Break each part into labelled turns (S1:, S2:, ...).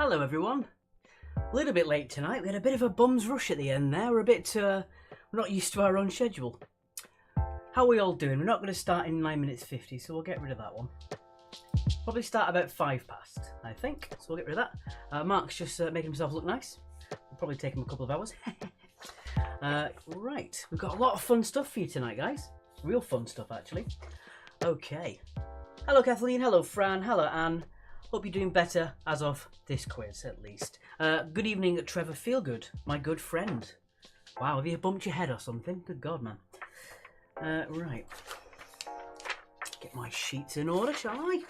S1: Hello everyone. A little bit late tonight. We had a bit of a bum's rush at the end there. We're not used to our own schedule. How are we all doing? We're not going to start in 9 minutes 50, so we'll get rid of that one. Probably start about 5 past, I think. So we'll get rid of that. Mark's just making himself look nice. It'll probably take him a couple of hours. Right, we've got a lot of fun stuff for you tonight, guys. Real fun stuff, actually. Okay. Hello, Kathleen. Hello, Fran. Hello, Anne. Hope you're doing better as of this quiz, at least. Good evening, Trevor Feelgood, my good friend. Wow, have you bumped your head or something? Good God, man. Right. Get my sheets in order, shall I?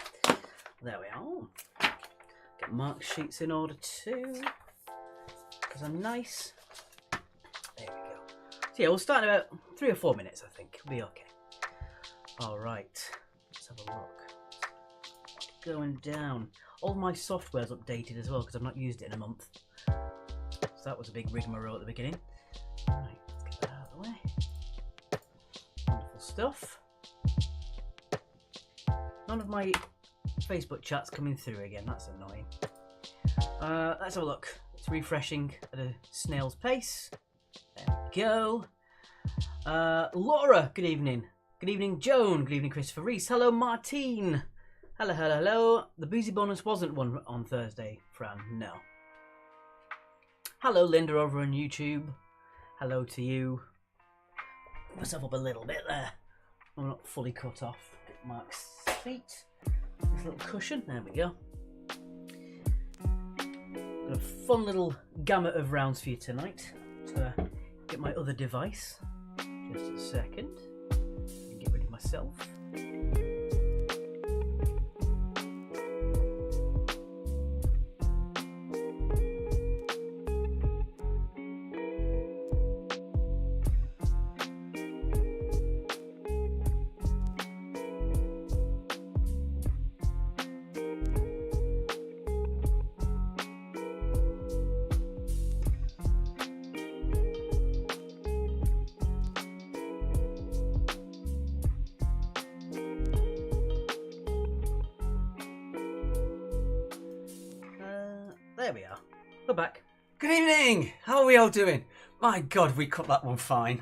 S1: There we are. Get Mark's sheets in order too, because I'm nice. There we go. So yeah, we'll start in about 3 or 4 minutes, I think. We'll be okay. All right. Let's have a look. Going down. All my software's updated as well because I've not used it in a month. So that was a big rigmarole at the beginning. Right, let's get that out of the way. Wonderful stuff. None of my Facebook chat's coming through again. That's annoying. Let's have a look. It's refreshing at a snail's pace. There we go. Laura, good evening. Good evening, Joan. Good evening, Christopher Reese. Hello, Martine. Hello, hello, hello. The boozy bonus wasn't one on Thursday, Fran. No. Hello, Linda over on YouTube. Hello to you. Put myself up a little bit there. I'm not fully cut off. Get Mark's feet. This little cushion. There we go. Got a fun little gamut of rounds for you tonight. To get my other device. Just a second. Get rid of myself. There we are. We're back.
S2: Good evening! How are we all doing? My God, we cut that one fine.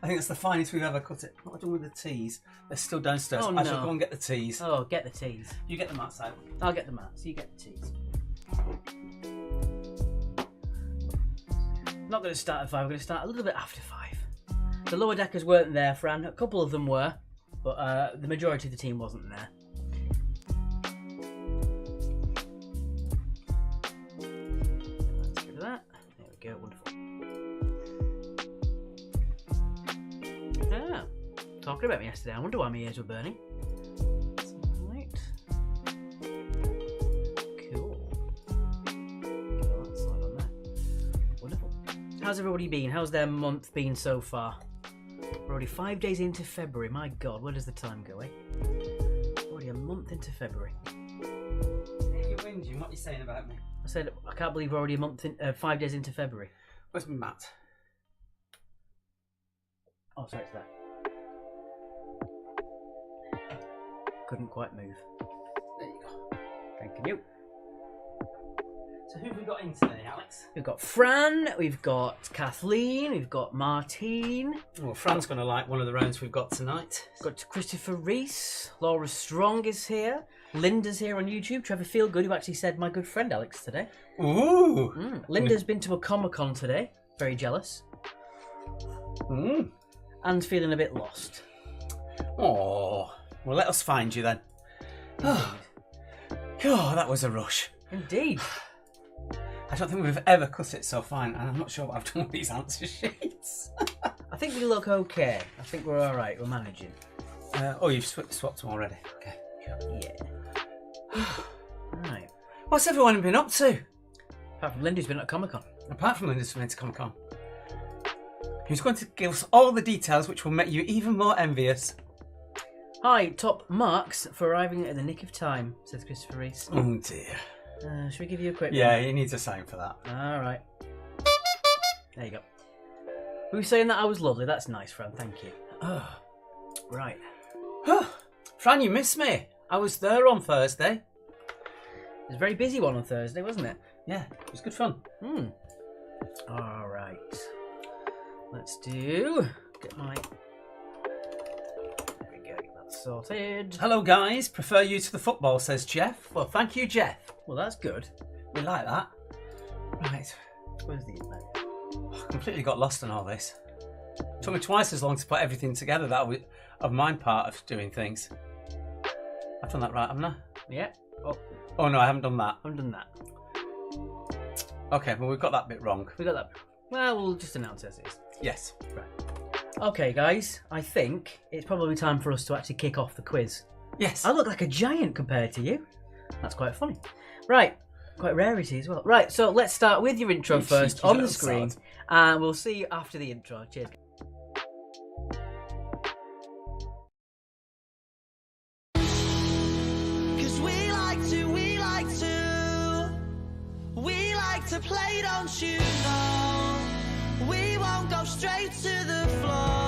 S2: I think it's the finest we've ever cut it. What have I done with the teas? They're still downstairs.
S1: Oh,
S2: I shall
S1: no.
S2: go and get the teas.
S1: Oh, get the teas.
S2: You get them outside.
S1: I'll get the mats. You get the teas. I'm not going to start at 5. We're going to start a little bit after 5. The lower deckers weren't there, Fran. A couple of them were, but the majority of the team wasn't there. Let's get that. There we go. Wonderful. Ah, talking about me yesterday. I wonder why my ears were burning. Right. Cool. Get that slide on there. Wonderful. How's everybody been? How's their month been so far? We're already 5 days into February. My God, where does the time go, eh? Already a month into February.
S2: Hey, you're whinging. What are you saying about me?
S1: I said I can't believe we're already 5 days into February.
S2: Where's my mat?
S1: Oh, sorry, it's there. Couldn't quite move.
S2: There you go.
S1: Thank you.
S2: So who have we got in today, Alex?
S1: We've got Fran, we've got Kathleen, we've got Martine.
S2: Well, Fran's going to like one of the rounds we've got tonight.
S1: We've got Christopher Reese, Laura Strong is here, Linda's here on YouTube, Trevor Feelgood, who actually said my good friend Alex today.
S2: Ooh!
S1: Linda's been to a Comic-Con today, very jealous. And feeling a bit lost.
S2: Oh, well, let us find you then. Oh, that was a rush.
S1: Indeed.
S2: I don't think we've ever cut it so fine, and I'm not sure what I've done with these answer sheets.
S1: I think we look okay. I think we're all right. We're managing.
S2: Oh, you've swapped them already. Okay.
S1: Yeah. Right.
S2: What's everyone been up to?
S1: Apart from Linda's been at Comic-Con.
S2: Apart from Linda's been to Comic-Con. Who's going to give us all the details which will make you even more envious.
S1: Hi, top marks for arriving at the nick of time, says Christopher Reese.
S2: Oh dear.
S1: Should we give you a quick
S2: Yeah,
S1: one?
S2: he needs a sign for that.
S1: All right. There you go. We were saying that I was lovely. That's nice, Fran. Thank you.
S2: Oh.
S1: Right.
S2: Fran, you missed me. I was there on Thursday.
S1: It was a very busy one on Thursday, wasn't it?
S2: Yeah, it was good fun.
S1: All right. Let's do. Get my. There we go. Get that sorted.
S2: Hello, guys. Prefer you to the football, says Jeff. Well, thank you, Jeff.
S1: Well, that's good.
S2: We like that. Right.
S1: Where's the email?
S2: I completely got lost in all this. Took me twice as long to put everything together that of my part of doing things. I've done that right, haven't I?
S1: Yeah.
S2: Oh no, I haven't done that.
S1: I haven't done that.
S2: Okay, well we've got that bit wrong.
S1: We got that. Well, we'll just announce it as it is.
S2: Yes.
S1: Right. Okay, guys. I think it's probably time for us to actually kick off the quiz.
S2: Yes.
S1: I look like a giant compared to you. That's quite funny. Right. Quite rarity as well. Right, so let's start with your intro
S2: You
S1: first
S2: cheeky
S1: on the
S2: little
S1: screen.
S2: sod.
S1: And we'll see you after the intro. Cheers.
S3: Cause we like to play, don't you know? We won't go straight to the floor.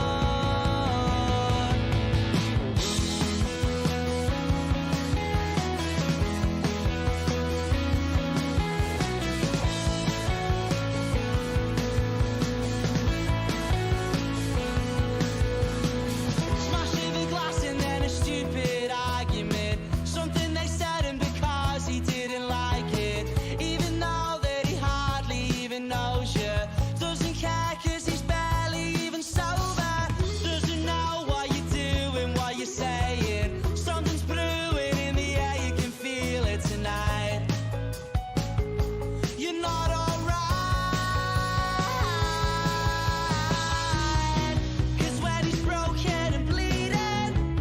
S3: Smashing the glass and then a stupid argument. Something they said and because he didn't like it. Even though that he hardly even knows you. Doesn't care cause he's barely even sober. Doesn't know what you're doing, what you're saying. Something's brewing in the air, you can feel it tonight. You're not alright. Cause when he's broken and bleeding,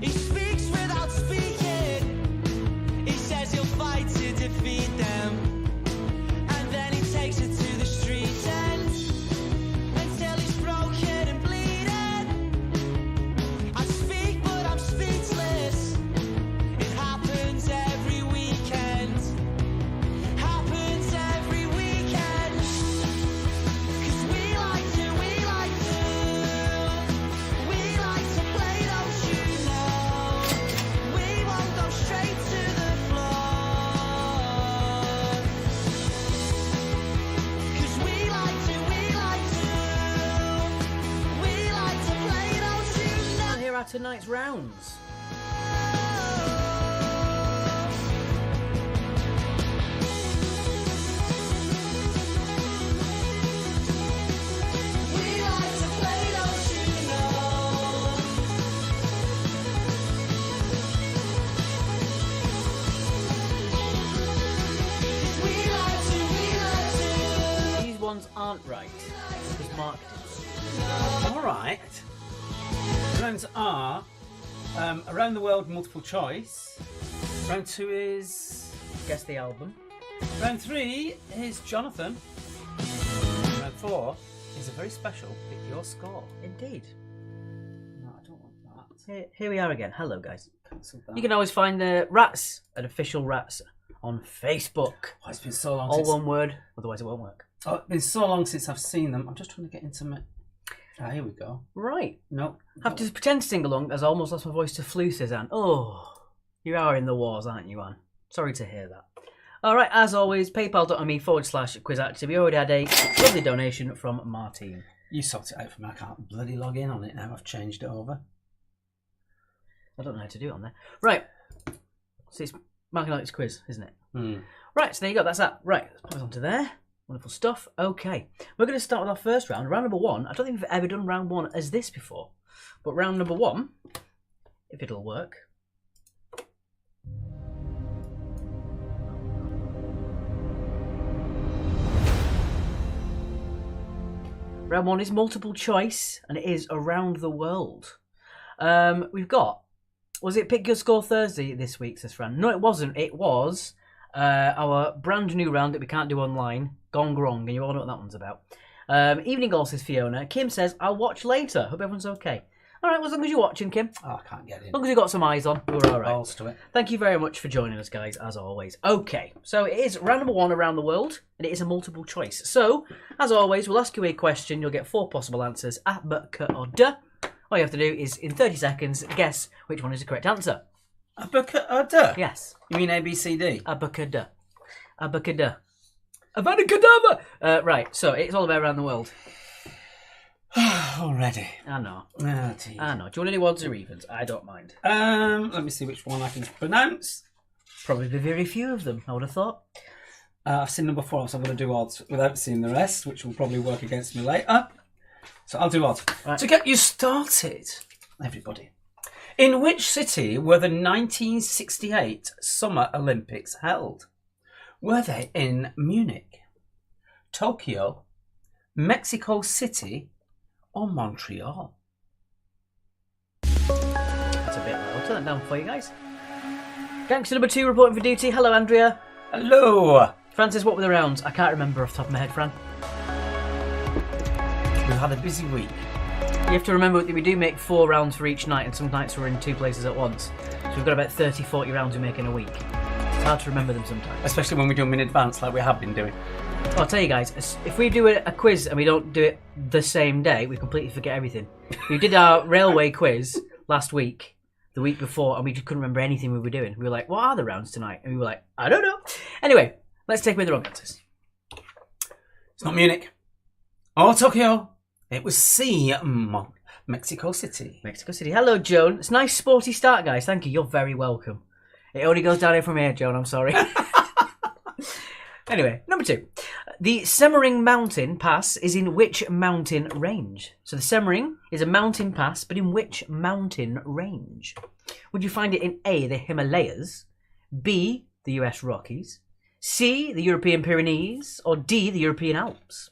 S3: he speaks without speaking. He says he'll fight to defeat them. And then he takes it to the street end until he's broken and bleeding. I speak but I'm speechless. It happens every weekend. Happens every weekend. Cause we like to play, don't you know? We won't go straight to the floor. Cause we like to play, don't you know?
S1: And here are tonight's rounds.
S3: We like to play, don't you know? We like to.
S1: These ones aren't right. Because Mark did.
S2: All right. Rounds are around the world multiple choice. Round 2 is.
S1: Guess the album.
S2: Round 3 is Jonathan. Round 4 is a very special Pick Your Score.
S1: Indeed.
S2: No, I don't want that.
S1: Here we are again. Hello, guys.
S2: Cancel that.
S1: You can always find the Rats at Official Rats on Facebook.
S2: Oh, it's been so long
S1: All
S2: since.
S1: one word, otherwise it won't work.
S2: Oh, it's been so long since I've seen them. I'm just trying to get into my. Ah, here we go.
S1: Right.
S2: No.
S1: Have to pretend to sing along as I almost lost my voice to flu, says Anne. Oh, you are in the wars, aren't you, Anne? Sorry to hear that. All right, as always, paypal.me/quizactive. We already had a lovely donation from Martine.
S2: You sort it out for me. I can't bloody log in on it now. I've changed it over.
S1: I don't know how to do it on there. Right. So it's marking out its quiz, isn't it? Right, so there you go. That's that. Right, let's pop it onto there. Wonderful stuff. Okay. We're going to start with our first round. Round number 1. I don't think we've ever done round 1 as this before. But round number 1, if it'll work. Round 1 is multiple choice, and it is around the world. We've got, was it Pick Your Score Thursday this week, says Fran? No, it wasn't. It was our brand new round that we can't do online, Gone Wrong, and you all know what that one's about. Evening Goal, says Fiona. Kim says, I'll watch later. Hope everyone's okay. All right, well, as long as you're watching, Kim.
S2: Oh, I can't get in.
S1: As long as you've got some eyes on, we're all right.
S2: Balls to it.
S1: Thank you very much for joining us, guys, as always. Okay, so it is round number 1 around the world, and it is a multiple choice. So, as always, we'll ask you a question. You'll get 4 possible answers, A, B, C, or D. All you have to do is, in 30 seconds, guess which one is the correct answer.
S2: Abacada?
S1: Yes,
S2: You mean ABCD?
S1: A, B, C, D. Abacada. Abacadabra! Right, so it's all about around the world.
S2: Already.
S1: I know.
S2: Oh, dear.
S1: I know. Do you want any odds or evens? I don't mind.
S2: Let me see which one I can pronounce.
S1: Probably very few of them, I would have thought.
S2: I've seen number 4, so I'm going to do odds without seeing the rest, which will probably work against me later. So I'll do odds.
S1: Right.
S2: To get you started, everybody, in which city were the 1968 Summer Olympics held? Were they in Munich, Tokyo, Mexico City, or Montreal?
S1: That's a bit low. I'll turn that down for you guys. Gangster number 2 reporting for duty. Hello, Andrea.
S2: Hello!
S1: Francis, what were the rounds? I can't remember off the top of my head, Fran.
S2: We've had a busy week.
S1: You have to remember that we do make 4 rounds for each night, and some nights we're in 2 places at once. So we've got about 30, 40 rounds we make in a week. It's hard to remember them sometimes.
S2: Especially when we do them in advance like we have been doing.
S1: I'll tell you guys, if we do a quiz and we don't do it the same day, we completely forget everything. We did our railway quiz last week, the week before, and we just couldn't remember anything we were doing. We were like, what are the rounds tonight? And we were like, I don't know. Anyway, let's take away the wrong answers.
S2: It's not Munich or Tokyo. It was C, Mexico City.
S1: Mexico City. Hello, Joan. It's a nice sporty start, guys. Thank you. You're very welcome. It only goes down here from here, Joan. I'm sorry. Anyway, number 2. The Semmering Mountain Pass is in which mountain range? So the Semmering is a mountain pass, but in which mountain range? Would you find it in A, the Himalayas, B, the US Rockies, C, the European Pyrenees, or D, the European Alps?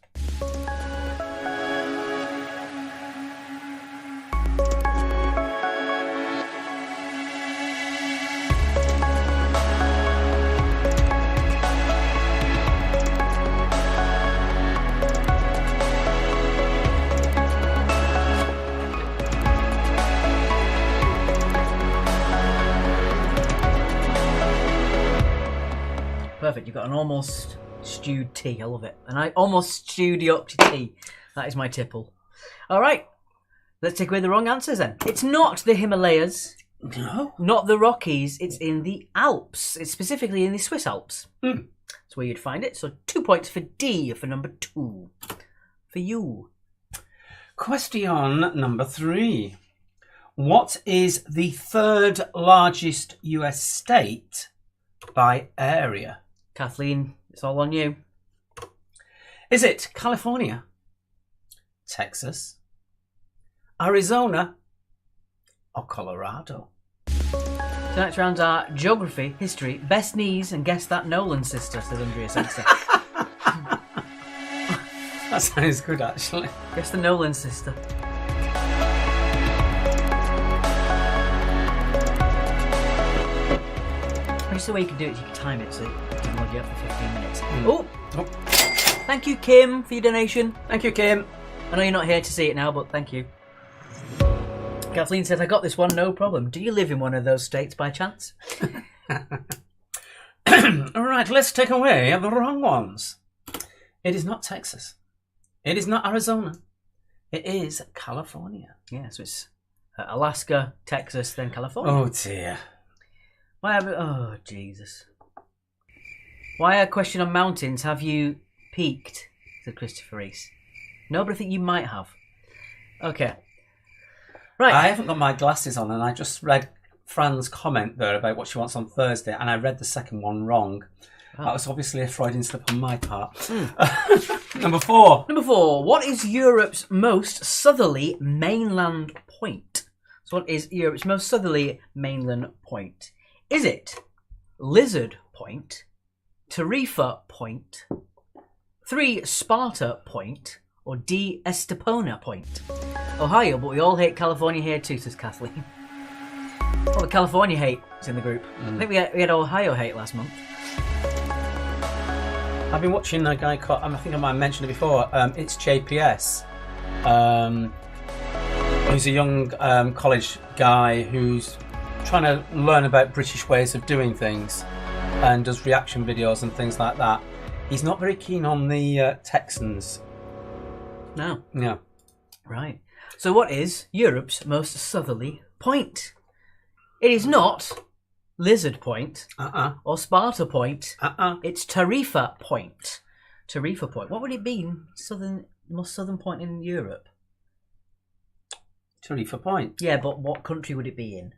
S1: Perfect, you've got an almost stewed tea. I love it. And I almost stewed Yorkshire tea. That is my tipple. All right, let's take away the wrong answers then. It's not the Himalayas.
S2: No.
S1: Not the Rockies. It's in the Alps. It's specifically in the Swiss Alps. That's where you'd find it. So 2 points for D for number 2. For you.
S2: Question number 3. What is the 3rd largest US state by area?
S1: Kathleen, it's all on you.
S2: Is it California, Texas, Arizona, or Colorado?
S1: Tonight's rounds are geography, history, best knees, and guess that Nolan sister, says Andrea Sensor.
S2: That sounds good, actually.
S1: Guess the Nolan sister. Just the way you can do it is you can time it so you can log you up for 15 minutes. Oh! Thank you, Kim, for your donation.
S2: Thank you, Kim.
S1: I know you're not here to see it now, but thank you. Kathleen said, I got this one, no problem. Do you live in one of those states by chance?
S2: All right, let's take away the wrong ones. It is not Texas. It is not Arizona. It is California.
S1: Yeah, so it's Alaska, Texas, then California.
S2: Oh, dear.
S1: Oh, Jesus. Why a question on mountains have you peaked? Said Christopher Reese. No, but I think you might have. Okay. Right.
S2: I haven't got my glasses on, and I just read Fran's comment there about what she wants on Thursday, and I read the second one wrong. That was obviously a Freudian slip on my part. Number 4.
S1: Number 4. What is Europe's most southerly mainland point? So what is Europe's most southerly mainland point? Is it Lizard Point, Tarifa Point, 3 Sparta Point, or D Estepona Point? Ohio, but we all hate California here too, says Kathleen. Oh, the California hate is in the group. I think we had Ohio hate last month.
S2: I've been watching a guy called, I think I might have mentioned it before, it's JPS. He's a young college guy who's trying to learn about British ways of doing things and does reaction videos and things like that. He's not very keen on the Texans.
S1: No.
S2: Yeah.
S1: Right. So what is Europe's most southerly point? It is not Lizard Point,
S2: Uh-uh.
S1: or Sparta Point.
S2: Uh-uh.
S1: It's Tarifa Point. Tarifa Point. What would it be in most southern point in Europe?
S2: Tarifa Point.
S1: Yeah, but what country would it be in?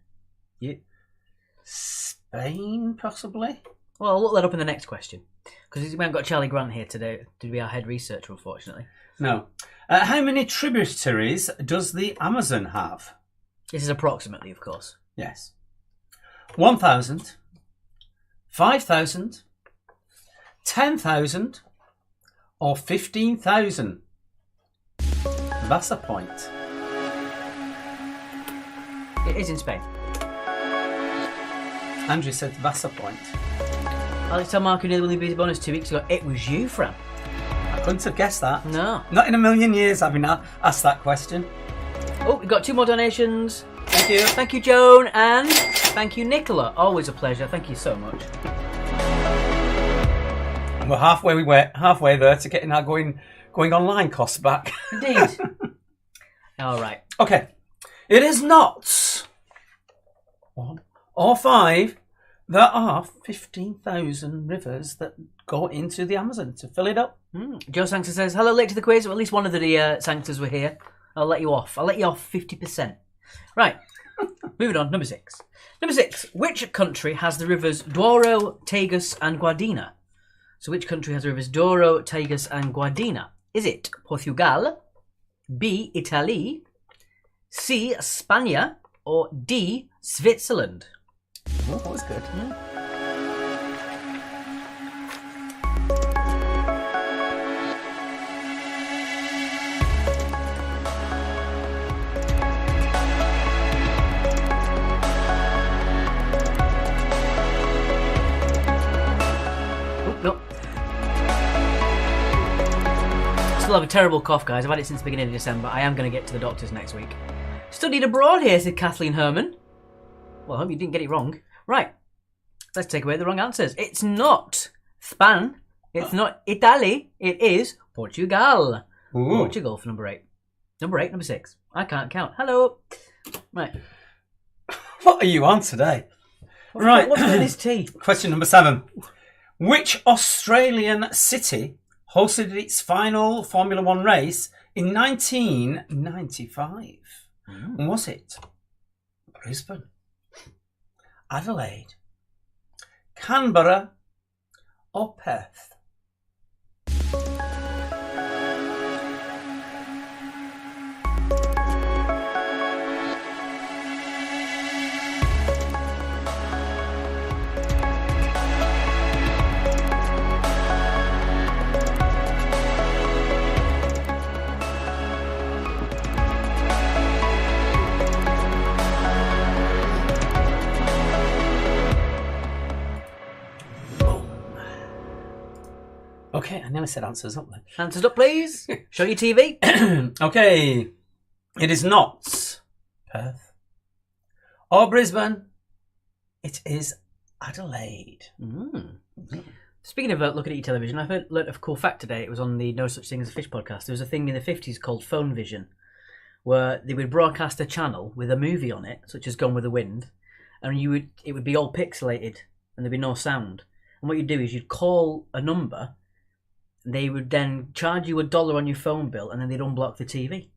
S2: Spain, possibly?
S1: Well, I'll look that up in the next question. Because we haven't got Charlie Grant here today to be our head researcher, unfortunately.
S2: No. How many tributaries does the Amazon have?
S1: This is approximately, of course.
S2: Yes. 1,000, 5,000, 10,000, or 15,000? Vasa Point.
S1: It is in Spain.
S2: Andrew said Vasa Point.
S1: Alex tell Mark who nearly won the Busy Bonus 2 weeks ago. It was you, Fran.
S2: I couldn't have guessed that.
S1: No.
S2: Not in a million years having asked that question.
S1: Oh, we've got 2 more donations.
S2: Thank you.
S1: Thank you, Joan, and thank you, Nicola. Always a pleasure. Thank you so much.
S2: And we're halfway there to getting our going online costs back.
S1: Indeed. All right.
S2: Okay. It is not 1 or 5. There are 15,000 rivers that go into the Amazon to fill it up.
S1: Joe Sanctor says, hello, late to the quiz. Well, at least one of the Sanctors were here. I'll let you off. I'll let you off 50%. Right. Moving on. Number 6. Number 6. Which country has the rivers Douro, Tagus, and Guadina? So which country has the rivers Douro, Tagus, and Guadina? Is it Portugal, B, Italy, C, Spain, or D, Switzerland?
S2: Oh, that was good.
S1: Oh, no. Still have a terrible cough, guys. I've had it since the beginning of December. I am going to get to the doctors next week. Studied abroad here, said Kathleen Herman. Well, I hope you didn't get it wrong. Right. Let's take away the wrong answers. It's not Spain. It's not Italy. It is Portugal.
S2: Ooh.
S1: Portugal for number 8. Number 6. I can't count. Hello. Right.
S2: What are you on today? Right.
S1: What's in this tea?
S2: Question number 7. Which Australian city hosted its final Formula One race in 1995? Was it Brisbane, Adelaide, Canberra, or Perth? Okay, I nearly said answers up then.
S1: Answers up, please. Show your TV.
S2: Okay, it is not Perth or Brisbane. It is Adelaide.
S1: Speaking of looking at your television, I've learnt a cool fact today. It was on the No Such Thing as a Fish podcast. There was a thing in the 50s called phone vision, where they would broadcast a channel with a movie on it, such as Gone with the Wind, and it would be all pixelated and there'd be no sound. And what you'd do is you'd call a number, and they would then charge you $1 on your phone bill, and then they'd unblock the TV.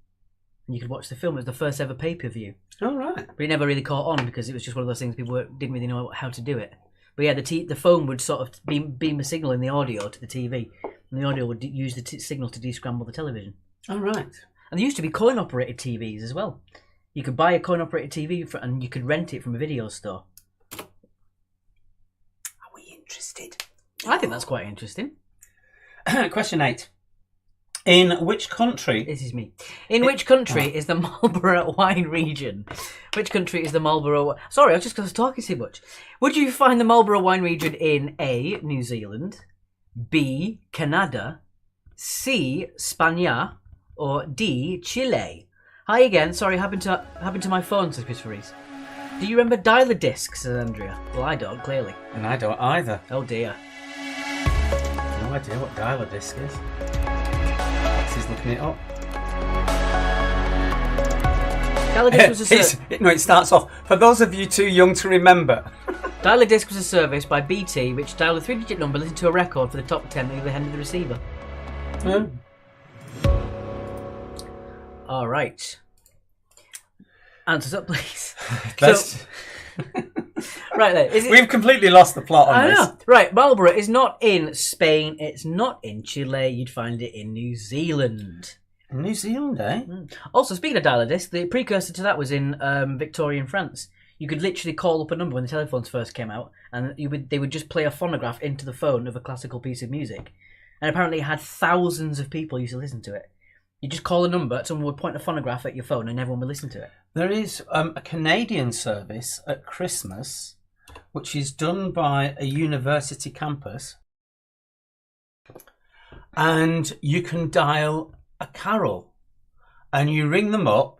S1: And you could watch the film. It was the first ever pay-per-view.
S2: All right.
S1: But it never really caught on because it was just one of those things people didn't really know how to do it. But yeah, the phone would sort of beam a signal in the audio to the TV, and the audio would use the signal to descramble the television.
S2: All right.
S1: And there used to be coin-operated TVs as well. You could buy a coin-operated TV and you could rent it from a video store.
S2: Are we interested?
S1: I think that's quite interesting.
S2: Question 8. In which country?
S1: This is me. In which country is the Marlborough wine region? Which country is the Marlborough... Sorry, I was just because I was talking too much. Would you find the Marlborough wine region in A, New Zealand, B, Canada, C, Spain, or D, Chile? Hi again. Sorry, happened to my phone, says Christopher Reese. Do you remember dialer discs, says Andrea? Well, I don't, clearly.
S2: And I don't either.
S1: Oh dear.
S2: No idea what dialer disc is. He's looking it up.
S1: Dialer disc was a
S2: It starts off, for those of you too young to remember.
S1: Dial a disc was a service by BT which dialed a 3-digit number, listened to a record for the top 10 at the other end of the receiver. All right. Answers up, please. Right then.
S2: We've completely lost the plot on this.
S1: Know. Right, Marlborough is not in Spain. It's not in Chile. You'd find it in New Zealand.
S2: New Zealand, eh?
S1: Also, speaking of dial-a-disc, the precursor to that was in Victorian France. You could literally call up a number when the telephones first came out, and they would just play a phonograph into the phone of a classical piece of music. And apparently it had thousands of people used to listen to it. You just call a number, someone would point a phonograph at your phone, and everyone would listen to it.
S2: There is a Canadian service at Christmas, which is done by a university campus. And you can dial a carol, and you ring them up,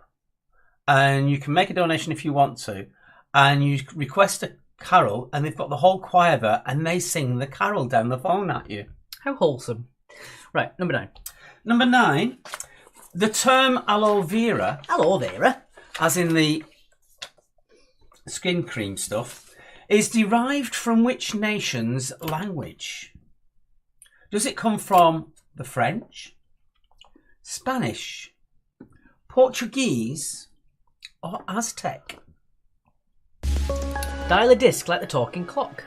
S2: and you can make a donation if you want to, and you request a carol, and they've got the whole choir there, and they sing the carol down the phone at you.
S1: How wholesome. Right, number 9.
S2: Number 9, the term aloe vera,
S1: Aloe vera.
S2: as in the skin cream stuff, is derived from which nation's language? Does it come from the French, Spanish, Portuguese, or Aztec?
S1: Dial a disc like the talking clock.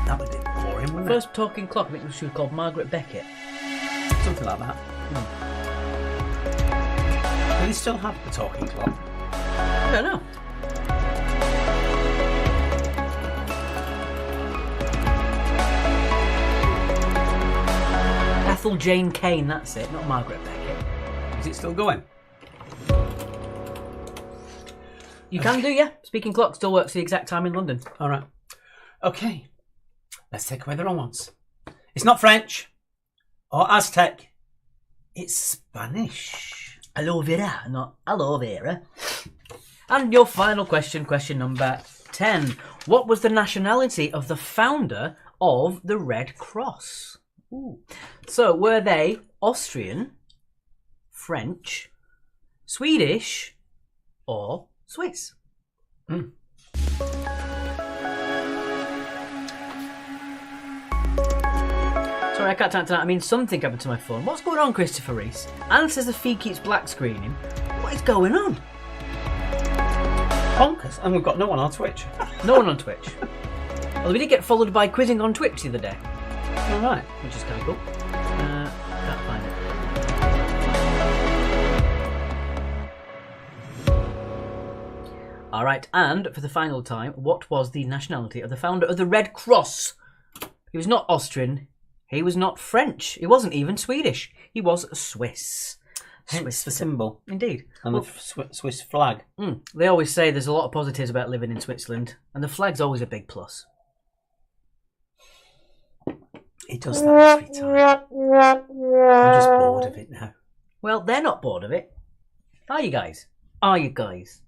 S2: That would be boring, wouldn't it?
S1: First talking clock, I think she was called Margaret Beckett.
S2: Something like that. Do they still have the talking clock?
S1: I don't know. Ethel Jane Kane, that's it, not Margaret Beckett.
S2: Is it still going?
S1: You can do, yeah. Speaking clock still works the exact time in London.
S2: All right. Okay. Let's take away the wrong ones. It's not French or Aztec. It's Spanish.
S1: Aloe vera, not aloe vera. And your final question, question number 10. What was the nationality of the founder of the Red Cross? Ooh. So, were they Austrian, French, Swedish, or Swiss? Sorry, I can't answer that. I mean, something happened to my phone. What's going on, Christopher Reese? Anne says the feed keeps black screening. What is going on?
S2: Bonkers. And we've got no one on Twitch.
S1: No one on Twitch. Well, we did get followed by quizzing on Twitch the other day,
S2: All right.
S1: which is kind of cool. Can't find it. All right, and for the final time, what was the nationality of the founder of the Red Cross? He was not Austrian. He was not French. He wasn't even Swedish. He was Swiss.
S2: Hence the symbol.
S1: Indeed.
S2: And the Swiss flag.
S1: They always say there's a lot of positives about living in Switzerland, and the flag's always a big plus.
S2: He does that every time. I'm just bored of it now.
S1: Well, they're not bored of it. Are you guys? Are you guys?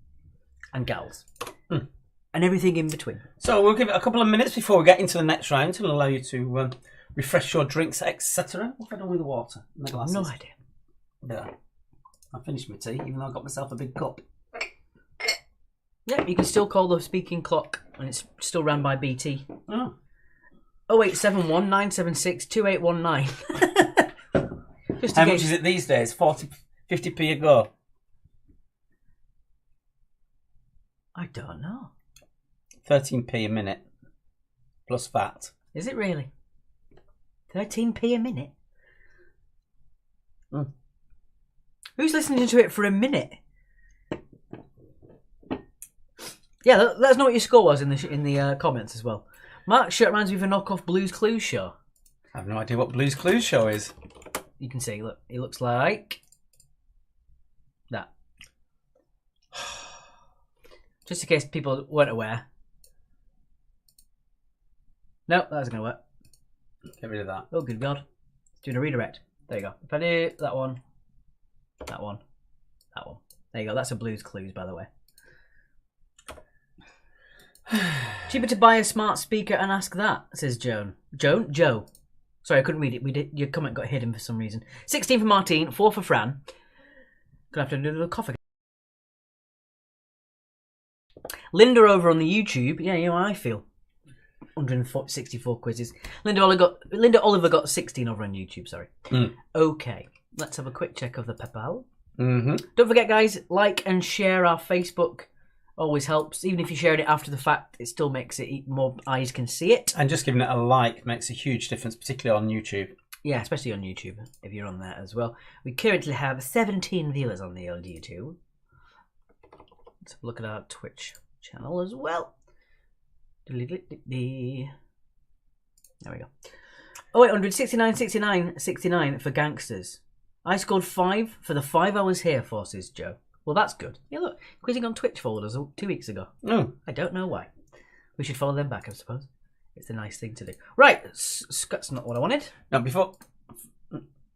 S1: And gals. And everything in between.
S2: So we'll give it a couple of minutes before we get into the next round to allow you to refresh your drinks, etc. What have I done with the water in the glasses?
S1: No idea.
S2: Yeah. I finished my tea, even though I got myself a big cup.
S1: Yeah, you can still call the speaking clock, and it's still run by BT.
S2: Oh.
S1: 0871 976 2819. Just
S2: How much is it these days? 50p a go?
S1: I don't know.
S2: 13p a minute. Plus VAT.
S1: Is it really? 13p a minute? Who's listening to it for a minute? Yeah, let us know what your score was in the comments as well. Mark's shirt reminds me of a knockoff Blue's Clues show.
S2: I have no idea what Blue's Clues show is.
S1: You can see, look, it looks like that. Just in case people weren't aware. No, that's going to work.
S2: Get rid of that.
S1: Oh, good God. It's doing a redirect. There you go. If I do that one, that one, that one. There you go. That's a Blue's Clues, by the way. Cheaper to buy a smart speaker and ask that, says Joan. Joe. Sorry, I couldn't read it. Your comment got hidden for some reason. 16 for Martine, 4 for Fran. Gonna have to do a little cough again. Linda over on the YouTube. Yeah, you know how I feel. 164 quizzes. Linda Oliver got 16 over on YouTube. Sorry. Okay, let's have a quick check of the PayPal. Don't forget, guys, like and share our Facebook. Always helps. Even if you shared it after the fact, it still makes it more eyes can see it.
S2: And just giving it a like makes a huge difference, particularly on YouTube.
S1: Yeah, especially on YouTube, if you're on there as well. We currently have 17 viewers on the old YouTube. Let's have a look at our Twitch channel as well. There we go. Oh, 869 for gangsters. I scored 5 for the 5 hours here, forces Joe. Well, that's good. Yeah, look, quizzing on Twitch followed us 2 weeks ago.
S2: Oh.
S1: I don't know why. We should follow them back, I suppose. It's a nice thing to do. Right, that's not what I wanted.
S2: Now,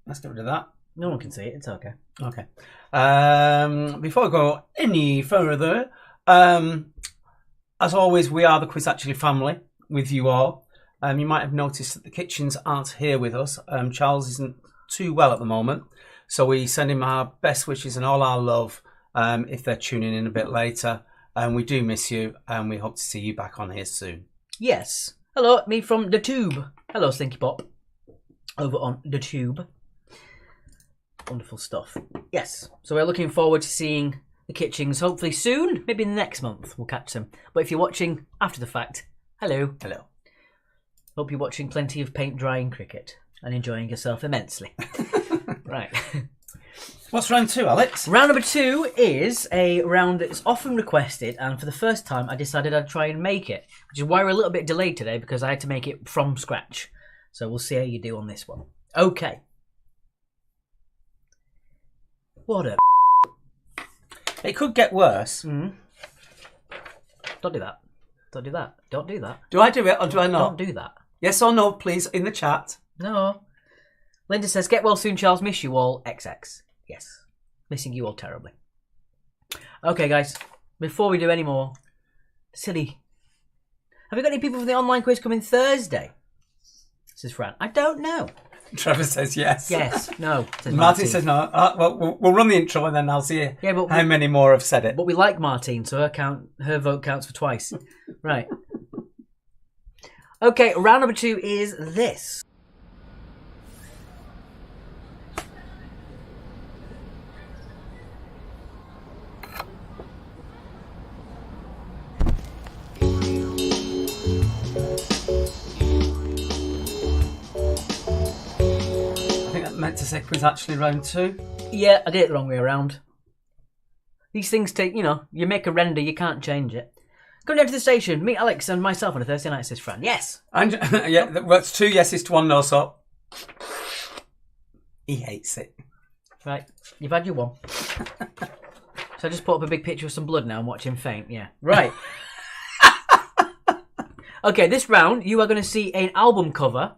S2: let's get rid of that.
S1: No one can see it. It's okay.
S2: Okay. Before I go any further, as always, we are the Quiz Actually family with you all. You might have noticed that the Kitchens aren't here with us. Charles isn't too well at the moment, so we send him our best wishes and all our love if they're tuning in a bit later. And we do miss you, and we hope to see you back on here soon.
S1: Yes. Hello, me from the Tube. Hello, Slinky Pop. Over on the Tube. Wonderful stuff. Yes. So we're looking forward to seeing the Kitchens hopefully soon. Maybe next month we'll catch them. But if you're watching after the fact, hello.
S2: Hello.
S1: Hope you're watching plenty of paint drying cricket and enjoying yourself immensely. Right.
S2: What's round 2, Alex?
S1: Round number 2 is a round that's often requested, and for the first time I decided I'd try and make it, which is why we're a little bit delayed today, because I had to make it from scratch. So we'll see how you do on this one. Okay. What a...
S2: It could get worse.
S1: Don't do that. Don't do that. Don't do that.
S2: Do I do it or do I not?
S1: Don't do that.
S2: Yes or no, please, in the chat.
S1: No. Linda says, get well soon, Charles. Miss you all. XX. Yes. Missing you all terribly. Okay, guys. Before we do any more silly... Have we got any people for the online quiz coming Thursday? Says Fran. I don't know.
S2: Trevor says yes.
S1: Yes. No. Says
S2: Martin says no. Well, we'll run the intro and then I'll see how many more have said it.
S1: But we like Martine, so her vote counts for twice. Right. Okay, round number 2 is this.
S2: Meant to say Quiz Actually round 2.
S1: Yeah, I did it the wrong way around. These things take, you make a render, you can't change it. Come down to the station, meet Alex and myself on a Thursday night, says Fran. Yes.
S2: And yeah, that's 2 yeses to 1 no, so he hates it.
S1: Right, you've had your one. So I just put up a big picture of some blood now and watch him faint. Yeah. Right. Okay, this round you are going to see an album cover.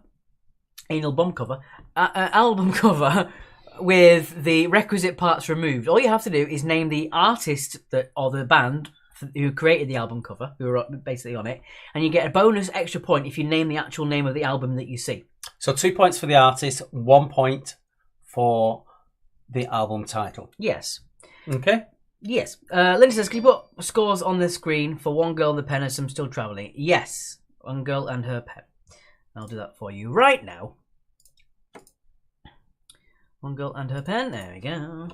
S1: Album cover with the requisite parts removed. All you have to do is name the artist or the band who created the album cover, who are basically on it, and you get a bonus extra point if you name the actual name of the album that you see.
S2: So 2 points for the artist, 1 point for the album title.
S1: Yes.
S2: Okay.
S1: Yes. Linda says, can you put scores on the screen for One Girl and the Pen as I'm still travelling? Yes. One Girl and Her Pen. I'll do that for you right now. One Girl and Her Pen. There we go.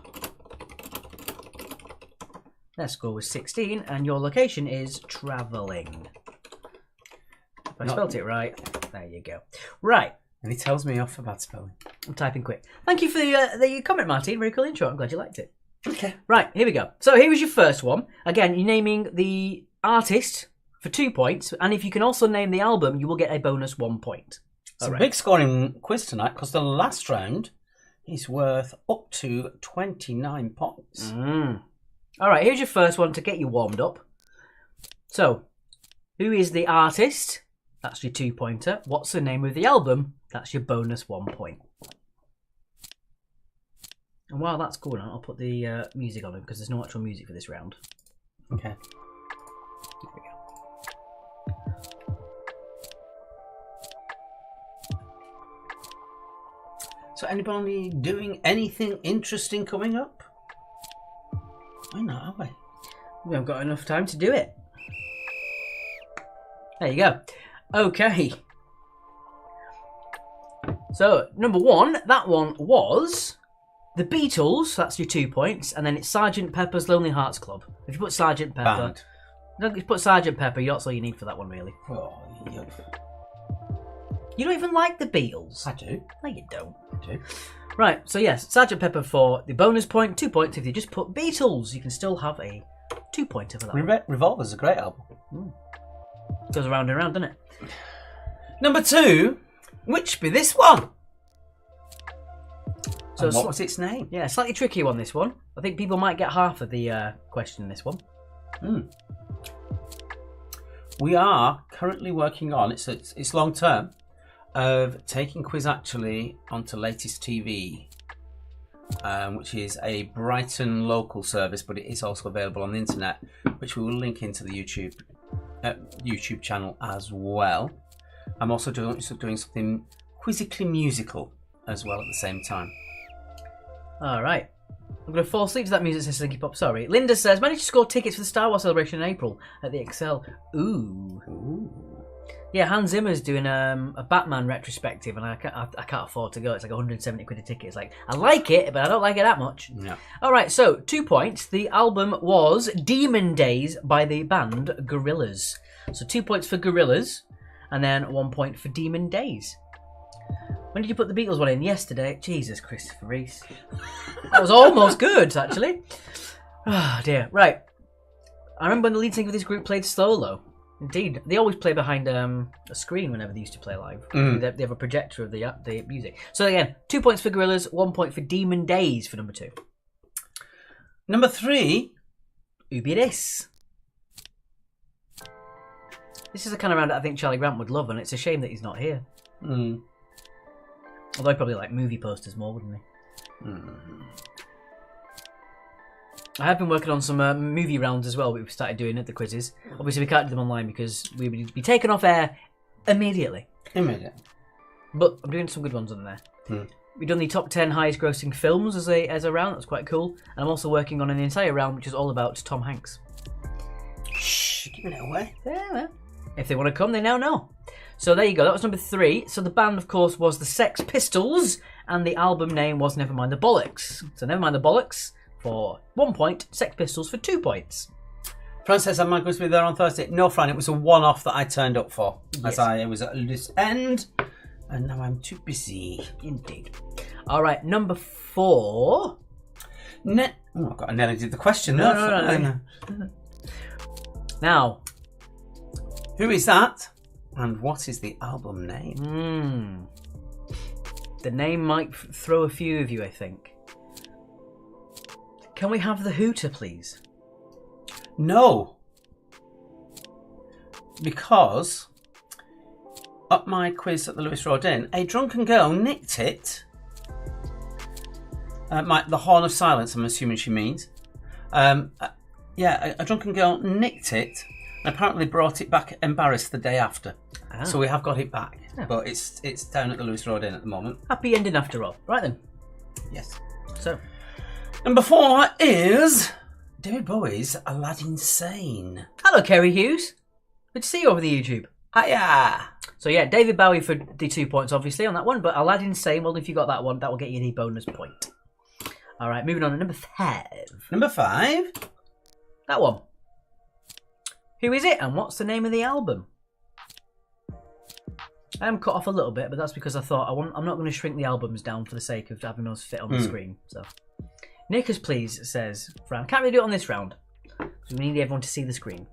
S1: Their score was 16, and your location is travelling. If I spelt it right, there you go. Right.
S2: And he tells me off for bad spelling.
S1: I'm typing quick. Thank you for the comment, Martin. Very cool intro. I'm glad you liked it.
S2: Okay.
S1: Right, here we go. So here was your first one. Again, you're naming the artist for 2 points, and if you can also name the album, you will get a bonus 1 point.
S2: It's a big scoring quiz tonight because the last round is worth up to 29 points.
S1: All right, here's your first one to get you warmed up. So, who is the artist? That's your 2-pointer. What's the name of the album? That's your bonus 1 point. And while that's going on, I'll put the music on it because there's no actual music for this round.
S2: Okay.
S1: Here we go.
S2: So anybody doing anything interesting coming up? Why not, are we?
S1: We haven't got enough time to do it. There you go. Okay. So, number one, that one was the Beatles. That's your 2 points. And then it's Sgt. Pepper's Lonely Hearts Club. If you put Sgt. Pepper...
S2: Band.
S1: No, you put Sgt. Pepper, that's all you need for that one, really.
S2: Oh, yuck.
S1: You don't even like the Beatles.
S2: I do.
S1: No, you don't.
S2: I do.
S1: Right, so yes, Sgt. Pepper for the bonus point, 2 points. If you just put Beatles, you can still have a 2-pointer for that one.
S2: Revolver's a great album.
S1: Goes around and around, doesn't it?
S2: Number 2, which be this one?
S1: So
S2: And what was its name?
S1: Yeah, slightly tricky one, this one. I think people might get half of the question in this one.
S2: We are currently working on, it's long term, of taking Quiz Actually onto Latest TV, which is a Brighton local service, but it is also available on the internet, which we will link into the YouTube channel as well. I'm also doing something quizzically musical as well at the same time.
S1: All right. I'm going to fall asleep to that music, says Slinky Pop. Sorry. Linda says, managed to score tickets for the Star Wars celebration in April at the Excel. Ooh. Yeah, Hans Zimmer's doing a Batman retrospective, and I can't afford to go. It's like 170 quid a ticket. It's like, I like it, but I don't like it that much.
S2: Yeah.
S1: All right, so 2 points. The album was Demon Days by the band Gorillaz. So 2 points for Gorillaz, and then 1 point for Demon Days. When did you put the Beatles one in? Yesterday? Jesus, Christopher Reese. That was almost good, actually. Oh, dear. Right. I remember when the lead singer of this group played solo. Indeed. They always play behind a screen whenever they used to play live. They have a projector of the music. So again, 2 points for Gorillaz, 1 point for Demon Days for number 2.
S2: Number 3.
S1: Who be this? This is the kind of round that I think Charlie Grant would love, and it's a shame that he's not here. Although he'd probably like movie posters more, wouldn't he? I have been working on some movie rounds as well, we've started doing at the quizzes. Obviously, we can't do them online because we would be taken off air immediately. But I'm doing some good ones on there. We've done the top 10 highest grossing films as a round. That's quite cool. And I'm also working on an entire round which is all about Tom Hanks.
S2: Shh, giving it away.
S1: Yeah, well, if they want to come, they now know. So there you go. That was number 3. So the band, of course, was the Sex Pistols, and the album name was Nevermind the Bollocks. So Nevermind the Bollocks for 1 point, Sex Pistols for 2 points.
S2: Fran says, am I going to be there on Thursday? No, Fran, it was a one-off that I turned up for,
S1: Yes.
S2: as I was at a loose end, and now I'm too busy.
S1: Indeed. All right, number 4.
S2: I nearly did the question
S1: No,
S2: there.
S1: no. Now,
S2: Who is that? And what is the album name?
S1: the name might throw a few of you, I think. Can we have the hooter, please?
S2: No. Because at my quiz at the Lewis Road Inn, a drunken girl nicked it. The Horn of Silence, I'm assuming she means. A drunken girl nicked it and apparently brought it back embarrassed the day after. So we have got it back.
S1: Yeah.
S2: But it's down at the Lewis Road Inn at the moment.
S1: Happy ending after all. Right then.
S2: Yes.
S1: So,
S2: Number 4 is David Bowie's Aladdin Sane.
S1: hello, Kerry Hughes. Good to see you over the YouTube.
S2: Hiya!
S1: So yeah, David Bowie for the 2 points, obviously, on that one. But Aladdin Sane, well, if you got that one, that will get you the bonus point. All right, moving on to number 5.
S2: Number 5.
S1: That one. Who is it, and what's the name of the album? I am cut off a little bit, but that's because I thought I'm not going to shrink the albums down for the sake of having those fit on the screen. So, Nickers, please, says Fran. Can't really do it on this round, because we need everyone to see the screen.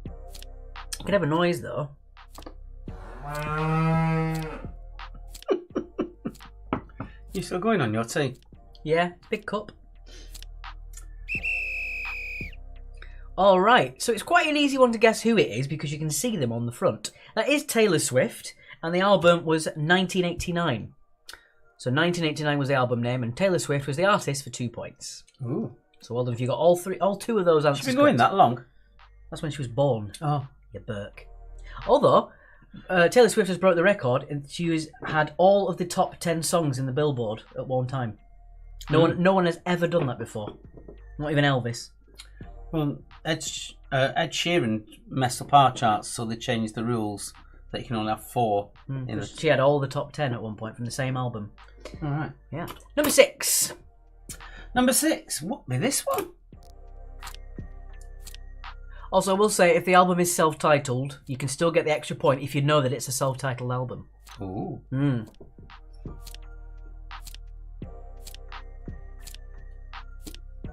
S1: You could have a noise though.
S2: You still going on your tea?
S1: Yeah, big cup. All right, so it's quite an easy one to guess who it is because you can see them on the front. That is Taylor Swift, and the album was 1989. So 1989 was the album name, and Taylor Swift was the artist for 2 points.
S2: Ooh.
S1: So well done if you got all 2 of those answers.
S2: She's been going
S1: correct.
S2: that long?
S1: That's when she was born.
S2: Oh.
S1: You Burke. Although Taylor Swift has broke the record, and she had all of the top 10 songs in the Billboard at one time. No one has ever done that before. Not even Elvis.
S2: Well, Ed Sheeran messed up our charts, so they changed the rules that you can only have 4. In the...
S1: She had all the top 10 at one point from the same album.
S2: All right.
S1: Yeah. Number 6.
S2: Number 6. What be this one?
S1: Also, I will say, if the album is self-titled, you can still get the extra point if you know that it's a self-titled album.
S2: Ooh.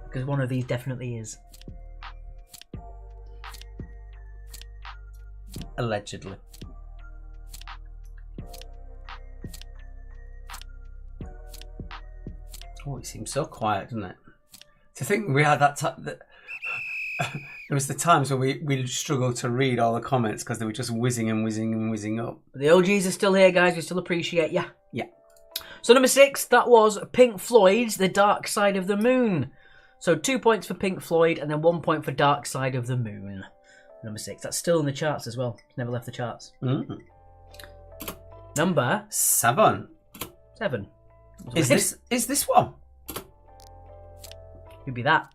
S1: Because one of these definitely is.
S2: Allegedly. Oh, it seems so quiet, doesn't it? To think we had that time. There was the times where we struggled to read all the comments because they were just whizzing and whizzing and whizzing up.
S1: The OGs are still here, guys. We still appreciate ya.
S2: Yeah.
S1: So number 6, that was Pink Floyd's The Dark Side of the Moon. So 2 points for Pink Floyd and then 1 point for Dark Side of the Moon. Number 6. That's still in the charts as well. It's never left the charts. Number
S2: 7.
S1: 7.
S2: Is this one?
S1: Who'd be that?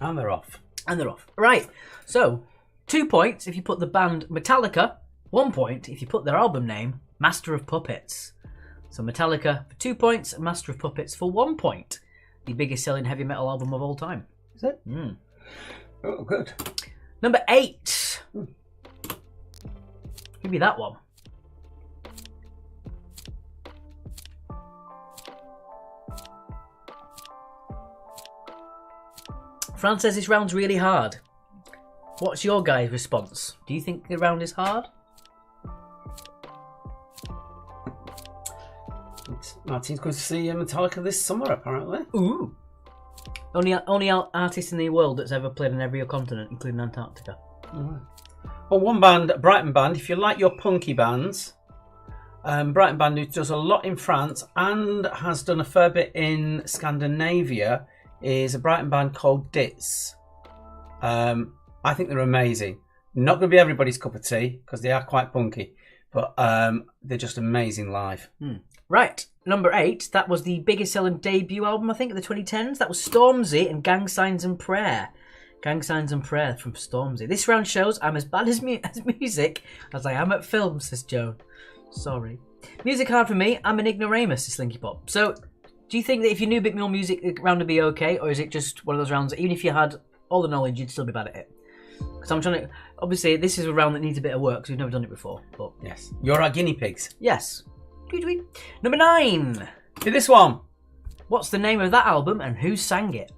S2: And they're off.
S1: And they're off. Right. So, 2 points if you put the band Metallica. 1 point if you put their album name, Master of Puppets. So Metallica for 2 points, Master of Puppets for 1 point. The biggest selling heavy metal album of all time.
S2: Is it? Oh, good.
S1: Number 8. Give me that one. Fran says this round's really hard. What's your guys' response? Do you think the round is hard?
S2: Martin's going to see Metallica this summer, apparently.
S1: Ooh. Only artist in the world that's ever played on every continent, including Antarctica.
S2: Well, one band, Brighton Band, if you like your punky bands, Brighton Band, who does a lot in France and has done a fair bit in Scandinavia, is a Brighton band called Ditz. I think they're amazing. Not going to be everybody's cup of tea because they are quite punky, but they're just amazing live.
S1: Right, number 8. That was the biggest selling debut album, I think, of the 2010s. That was Stormzy and Gang Signs and Prayer. Gang Signs and Prayer from Stormzy. This round shows I'm as bad as music as I am at film, says Joan. Sorry. Music hard for me. I'm an ignoramus, says Slinky Pop. So, do you think that if you knew a bit more music, the round would be okay? Or is it just one of those rounds that even if you had all the knowledge, you'd still be bad at it? Because I'm trying to... Obviously, this is a round that needs a bit of work because we've never done it before. But
S2: yes. You're our guinea pigs.
S1: Yes. Tweet, tweet. Number 9.
S2: Do this one.
S1: What's the name of that album and who sang it?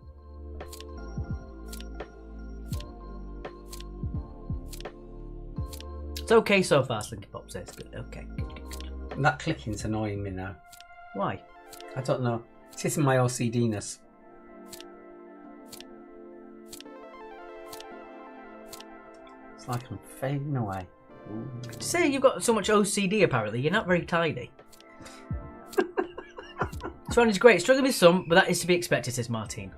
S1: It's okay so far, Slinky Pop says. Good. Okay, good.
S2: That clicking's annoying me now.
S1: Why?
S2: I don't know. It's hitting my OCD-ness. It's like I'm fading away.
S1: Say you've got so much OCD apparently, you're not very tidy. This round is great. Struggling with some, but that is to be expected, says Martine.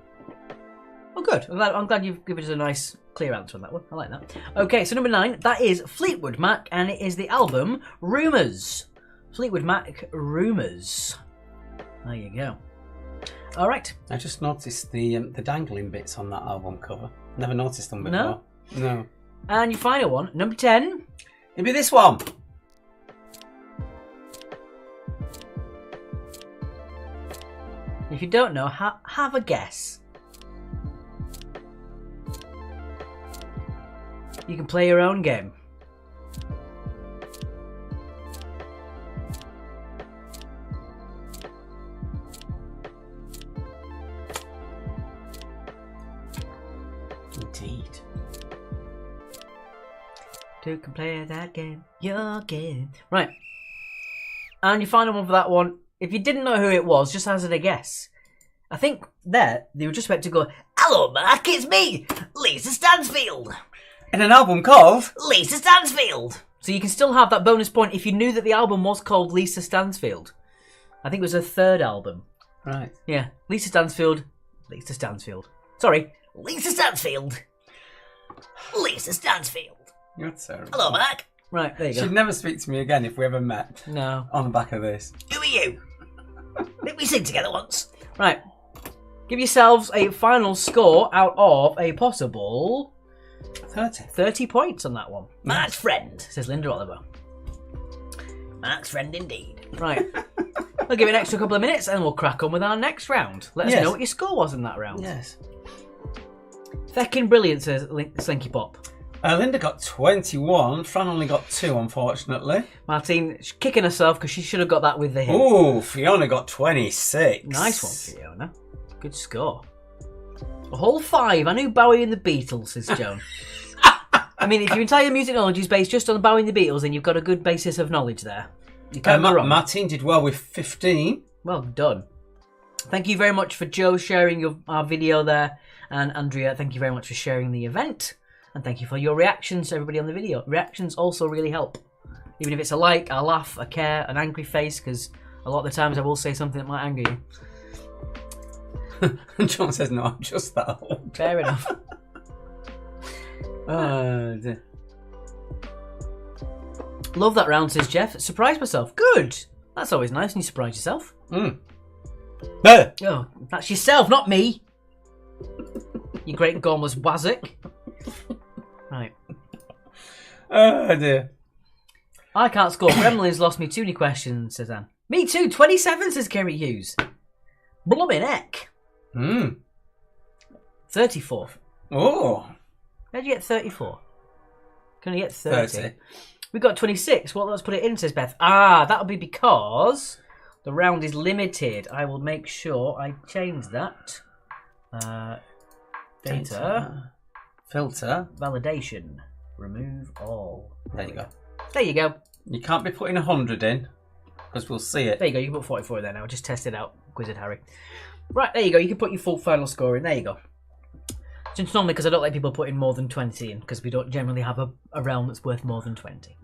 S1: Oh good. I'm glad you've given us a nice clear answer on that one. I like that. Okay, so number 9, that is Fleetwood Mac, and it is the album Rumours. Fleetwood Mac, Rumours. There you go. All right.
S2: I just noticed the dangling bits on that album cover. Never noticed them before. No.
S1: And your final one, number 10.
S2: Maybe this one.
S1: If you don't know, have a guess. You can play your own game.
S2: Indeed.
S1: You can play that game, your game. Right. And your final one for that one, if you didn't know who it was, just hazard a guess. I think there they were just about to go, "Hello, Mark, it's me, Lisa Stansfield.
S2: In an album called
S1: Lisa Stansfield." So you can still have that bonus point if you knew that the album was called Lisa Stansfield. I think it was her third album.
S2: Right.
S1: Yeah, Lisa Stansfield. Sorry, Lisa Stansfield. Lisa Stansfield.
S2: You're terrible.
S1: Hello, Mark. Right, there you go.
S2: She'd never speak to me again if we ever met.
S1: No.
S2: On the back of this.
S1: Who are you? Didn't we sing together once? Right. Give yourselves a final score out of a possible 30 points on that one. Mark's friend, says Linda Oliver. Mark's friend indeed. Right. I'll give it an extra couple of minutes and we'll crack on with our next round. Let us know what your score was in that round.
S2: Yes.
S1: Feckin' brilliant, says Slinky Pop.
S2: Linda got 21. Fran only got 2, unfortunately.
S1: Martine, she's kicking herself because she should have got that with the hint.
S2: Ooh, Fiona got 26.
S1: Nice one, Fiona. Good score. A whole 5. I knew Bowie and the Beatles, says Joan. I mean, if your entire music knowledge is based just on Bowie and the Beatles, then you've got a good basis of knowledge there. You can't go wrong.
S2: Martine did well with 15.
S1: Well done. Thank you very much for Joe sharing our video there. And Andrea, thank you very much for sharing the event. And thank you for your reactions, everybody on the video. Reactions also really help. Even if it's a like, a laugh, a care, an angry face, because a lot of the times I will say something that might anger you.
S2: John says, no, I'm just that old.
S1: Fair enough.
S2: Dear.
S1: Love that round, says Jeff. Surprised myself. Good. That's always nice when you surprise yourself.
S2: Mm.
S1: Oh, that's yourself, not me. You great gormless wazzock. Right.
S2: Oh dear.
S1: I can't score. Gremlin's lost me too many questions, says Anne. Me too. 27, says Kerry Hughes. Bloomin' heck. 34.
S2: Oh.
S1: How'd you get 34? Can you get 30? We got 26. Well, let's put it in, says Beth. That'll be because the round is limited. I will make sure I change that. Data.
S2: Filter.
S1: Validation. Remove all.
S2: There you go.
S1: There you go.
S2: You can't be putting 100 in, because we'll see it.
S1: There you go. You can put 44 there now. Just test it out, Wizard Harry. Right, there you go. You can put your full final score in. There you go. It's normally because I don't let people put in more than 20 in, because we don't generally have a realm that's worth more than 20.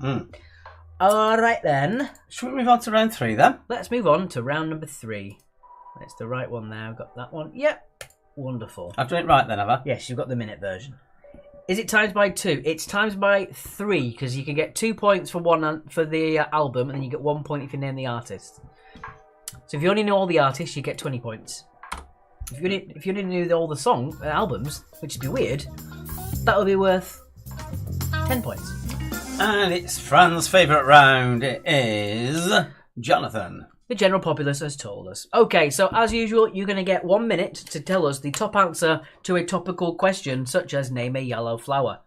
S1: Alright then.
S2: Should we move on to round 3 then?
S1: Let's move on to round number 3. It's the right one now. I've got that one. Yep. Wonderful.
S2: I've done it right then, have I?
S1: Yes, you've got the minute version. Is it times by 2? It's times by 3, because you can get 2 points for the album, and then you get 1 point if you name the artist. So if you only know all the artists, you get 20 points. If you only knew all the albums, which would be weird, that would be worth 10 points.
S2: And it's Fran's favourite round. It is Jonathan.
S1: The general populace has told us. Okay, so as usual, you're going to get 1 minute to tell us the top answer to a topical question, such as name a yellow flower.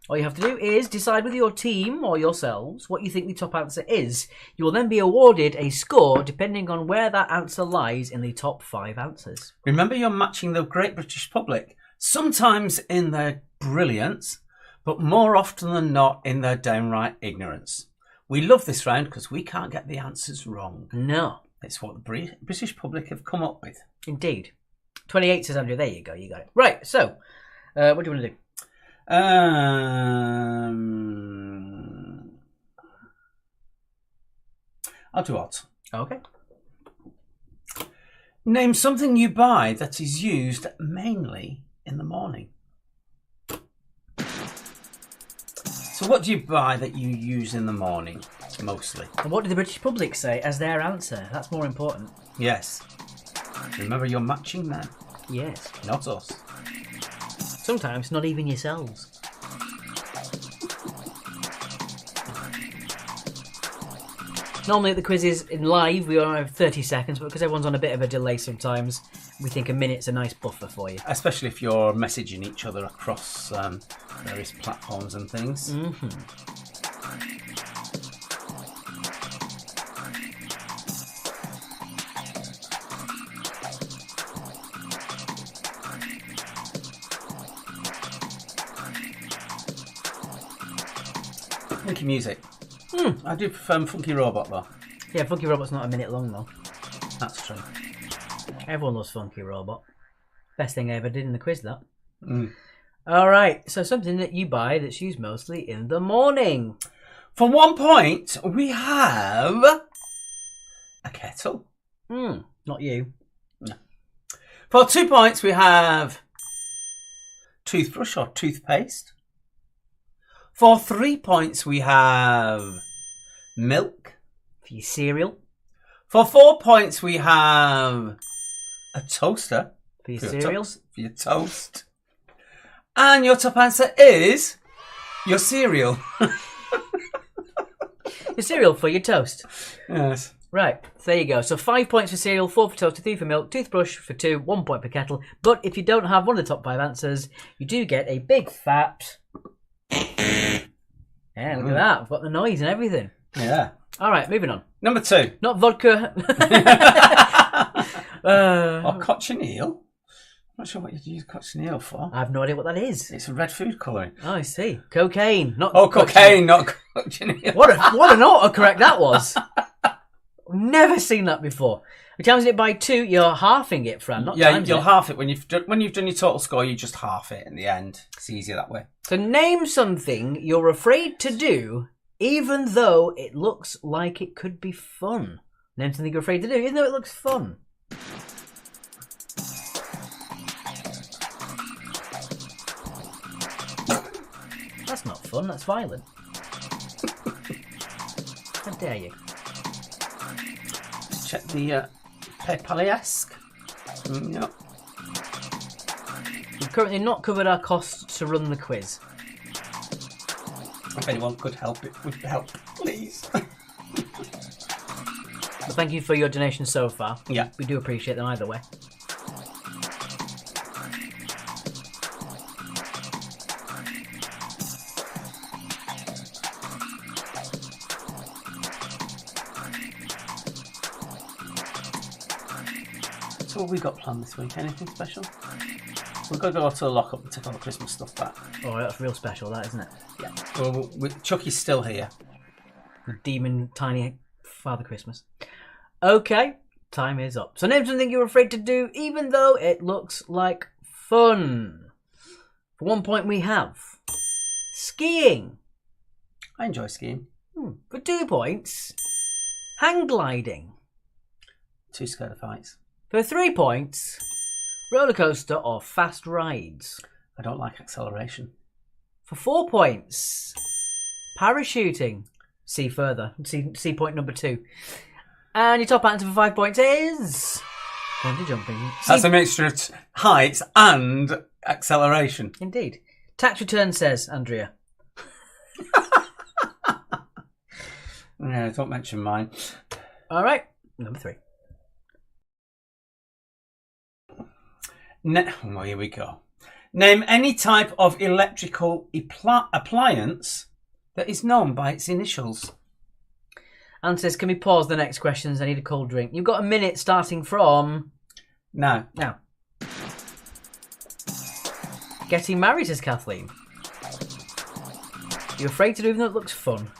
S1: All you have to do is decide with your team or yourselves what you think the top answer is. You will then be awarded a score depending on where that answer lies in the top 5 answers.
S2: Remember, you're matching the great British public, sometimes in their brilliance, but more often than not in their downright ignorance. We love this round because we can't get the answers wrong.
S1: No.
S2: It's what the British public have come up with.
S1: Indeed. 28 says Andrew. There you go. You got it. Right, so, what do you want to do?
S2: I'll do odds.
S1: Okay.
S2: Name something you buy that is used mainly in the morning. So what do you buy that you use in the morning, mostly?
S1: And what did the British public say as their answer? That's more important.
S2: Yes. Remember, you're matching them.
S1: Yes.
S2: Not us.
S1: Sometimes not even yourselves. Normally at the quizzes in live we only have 30 seconds, but because everyone's on a bit of a delay sometimes, we think a minute's a nice buffer for you.
S2: Especially if you're messaging each other across various platforms and things. Funky music. I do prefer Funky Robot though.
S1: Yeah, Funky Robot's not a minute long though.
S2: That's true.
S1: Everyone loves Funky Robot. Best thing I ever did in the quiz, that.
S2: Mm.
S1: Alright, so something that you buy that's used mostly in the morning.
S2: For 1 point, we have a kettle.
S1: Not you.
S2: For 2 points, we have toothbrush or toothpaste. For 3 points, we have milk.
S1: For your cereal.
S2: For 4 points, we have a toaster.
S1: For your cereal.
S2: For your toast. And your top answer is your cereal.
S1: Your cereal for your toast.
S2: Yes.
S1: Right, there you go. So 5 points for cereal, 4 for toast, 3 for milk, toothbrush for 2, 1 point per kettle. But if you don't have one of the top 5 answers, you do get a big fat... Yeah, look at that. I've got the noise and everything.
S2: Yeah.
S1: All right, moving on.
S2: Number 2.
S1: Not vodka.
S2: Or cochineal. I'm not sure what you'd use cochineal for.
S1: I have no idea what that is.
S2: It's a red food colouring.
S1: Oh, I see. Cocaine, not
S2: Cocaine, not cochineal.
S1: What an autocorrect that was. Never seen that before. If you times it by 2, you're halving it, Fran. Not
S2: Yeah,
S1: times
S2: you'll
S1: it.
S2: half it when you've done your total score. You just half it in the end. It's easier that way.
S1: So name something you're afraid to do, even though it looks like it could be fun. Name something you're afraid to do, even though it looks fun. That's not fun. That's violent. How dare you?
S2: Check the PayPal-esque. Yep.
S1: We've currently not covered our costs to run the quiz.
S2: If anyone could help, it would help, please.
S1: But thank you for your donation so far.
S2: Yeah.
S1: We do appreciate them either way.
S2: So what have we got planned this week? Anything special? We've got to go to the lock-up and take all the Christmas stuff back.
S1: Oh, that's real special, that, isn't it?
S2: Yeah. Well, Chucky's still here.
S1: The demon tiny Father Christmas. Okay, time is up. So name something you're afraid to do, even though it looks like fun. For 1 point, we have skiing.
S2: I enjoy skiing.
S1: For 2 points, hang gliding.
S2: Too scared of heights.
S1: For 3 points, roller coaster or fast rides.
S2: I don't like acceleration.
S1: For 4 points, parachuting. See further. See point number 2. And your top answer for 5 points is bungee jumping.
S2: That's a mixture of heights and acceleration.
S1: Indeed. Tax return says, Andrea.
S2: Yeah, don't mention mine.
S1: All right, number 3.
S2: Well, here we go. Name any type of electrical appliance that is known by its initials.
S1: Anne says, can we pause the next questions? I need a cold drink. You've got a minute starting from...
S2: Now.
S1: Getting married, says Kathleen. You're afraid to do even though it looks fun.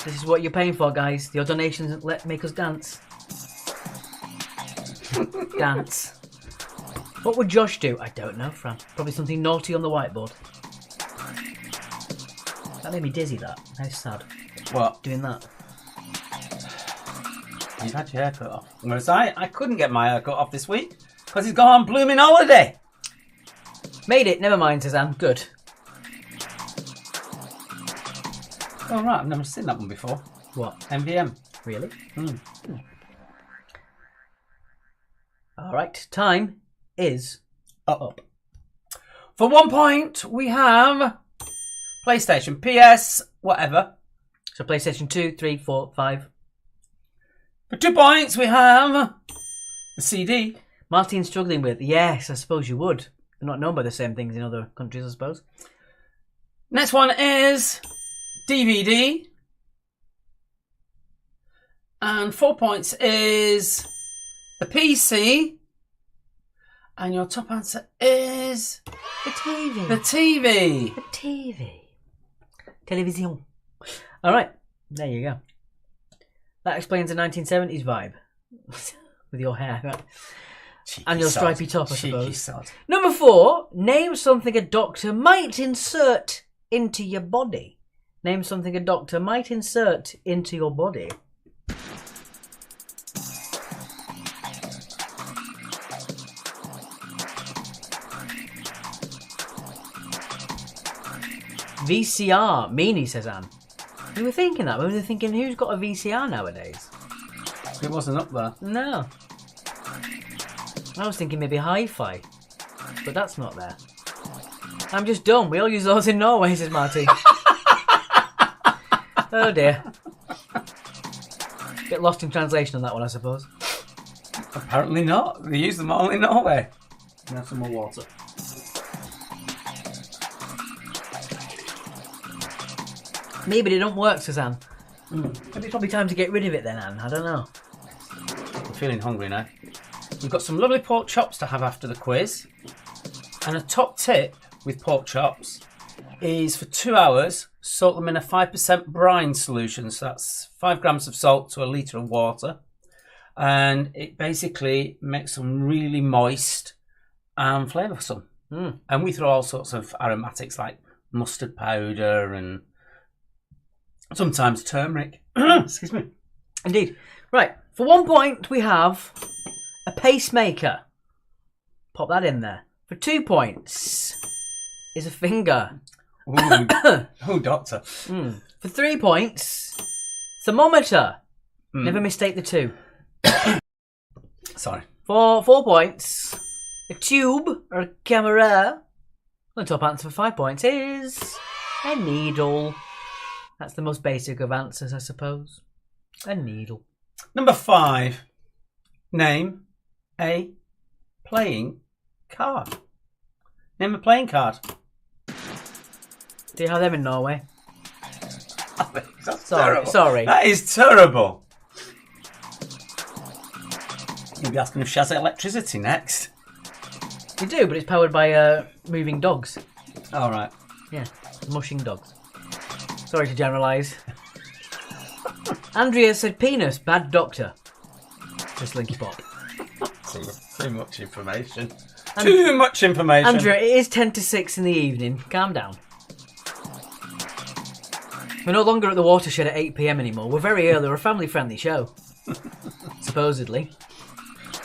S1: This is what you're paying for, guys. Your donations make us dance. Dance. What would Josh do? I don't know, Fran. Probably something naughty on the whiteboard. That made me dizzy, that. How sad.
S2: What?
S1: Doing that.
S2: You've had your hair cut off. Whereas I couldn't get my hair cut off this week because he's gone on blooming holiday.
S1: Made it. Never mind, says Anne. Good.
S2: Oh, right. I've never seen that one before.
S1: What?
S2: MVM.
S1: Really? All right. Time is up.
S2: For 1 point, we have PlayStation, PS, whatever.
S1: So PlayStation 2, 3, 4, 5.
S2: For 2 points, we have the CD.
S1: Martin's struggling with, yes, I suppose you would. They're not known by the same things in other countries, I suppose.
S2: Next one is DVD. And 4 points is the PC. And your top answer is
S1: The TV.
S2: the TV.
S1: The TV. Television. All right, there you go. That explains the 1970s vibe with your hair. Right?
S2: Cheeky
S1: And your
S2: sod.
S1: stripy top, I
S2: Cheeky
S1: suppose.
S2: sod.
S1: Number 4, name something a doctor might insert into your body. Name something a doctor might insert into your body. VCR. Meanie, says Anne. We were thinking that. We were thinking, who's got a VCR nowadays?
S2: It wasn't up there.
S1: No. I was thinking maybe hi-fi. But that's not there. I'm just dumb. We all use those in Norway, says Marty. Oh dear. Get lost in translation on that one, I suppose.
S2: Apparently not. They use them all in Norway. And have some more water.
S1: Maybe they don't work, Suzanne. Maybe it's probably time to get rid of it then, Anne. I don't know.
S2: I'm feeling hungry now. We've got some lovely pork chops to have after the quiz. And a top tip with pork chops is for 2 hours, soak them in a 5% brine solution. So that's 5 grams of salt to a litre of water. And it basically makes them really moist and flavoursome. And we throw all sorts of aromatics like mustard powder and sometimes turmeric. Excuse me.
S1: Indeed. Right. For 1 point, we have a pacemaker. Pop that in there. For 2 points is a finger.
S2: Ooh, oh, doctor.
S1: For 3 points, thermometer. Never mistake the two.
S2: Sorry.
S1: For 4 points, a tube or a camera. The top answer for 5 points is a needle. That's the most basic of answers, I suppose. A needle.
S2: Number 5. Name a playing card. Name a playing card.
S1: Do you have them in Norway?
S2: That's
S1: Sorry,
S2: terrible.
S1: sorry.
S2: That is terrible. You'll be asking if she has electricity next.
S1: You do, but it's powered by moving dogs.
S2: All right.
S1: Yeah, mushing dogs. Sorry to generalise. Andrea said penis, bad doctor. Just Linky Pop.
S2: Too much information. Too much information.
S1: Andrea, it is 10 to 6 in the evening. Calm down. We're no longer at the watershed at 8 PM anymore. We're very early. We're a family-friendly show. Supposedly.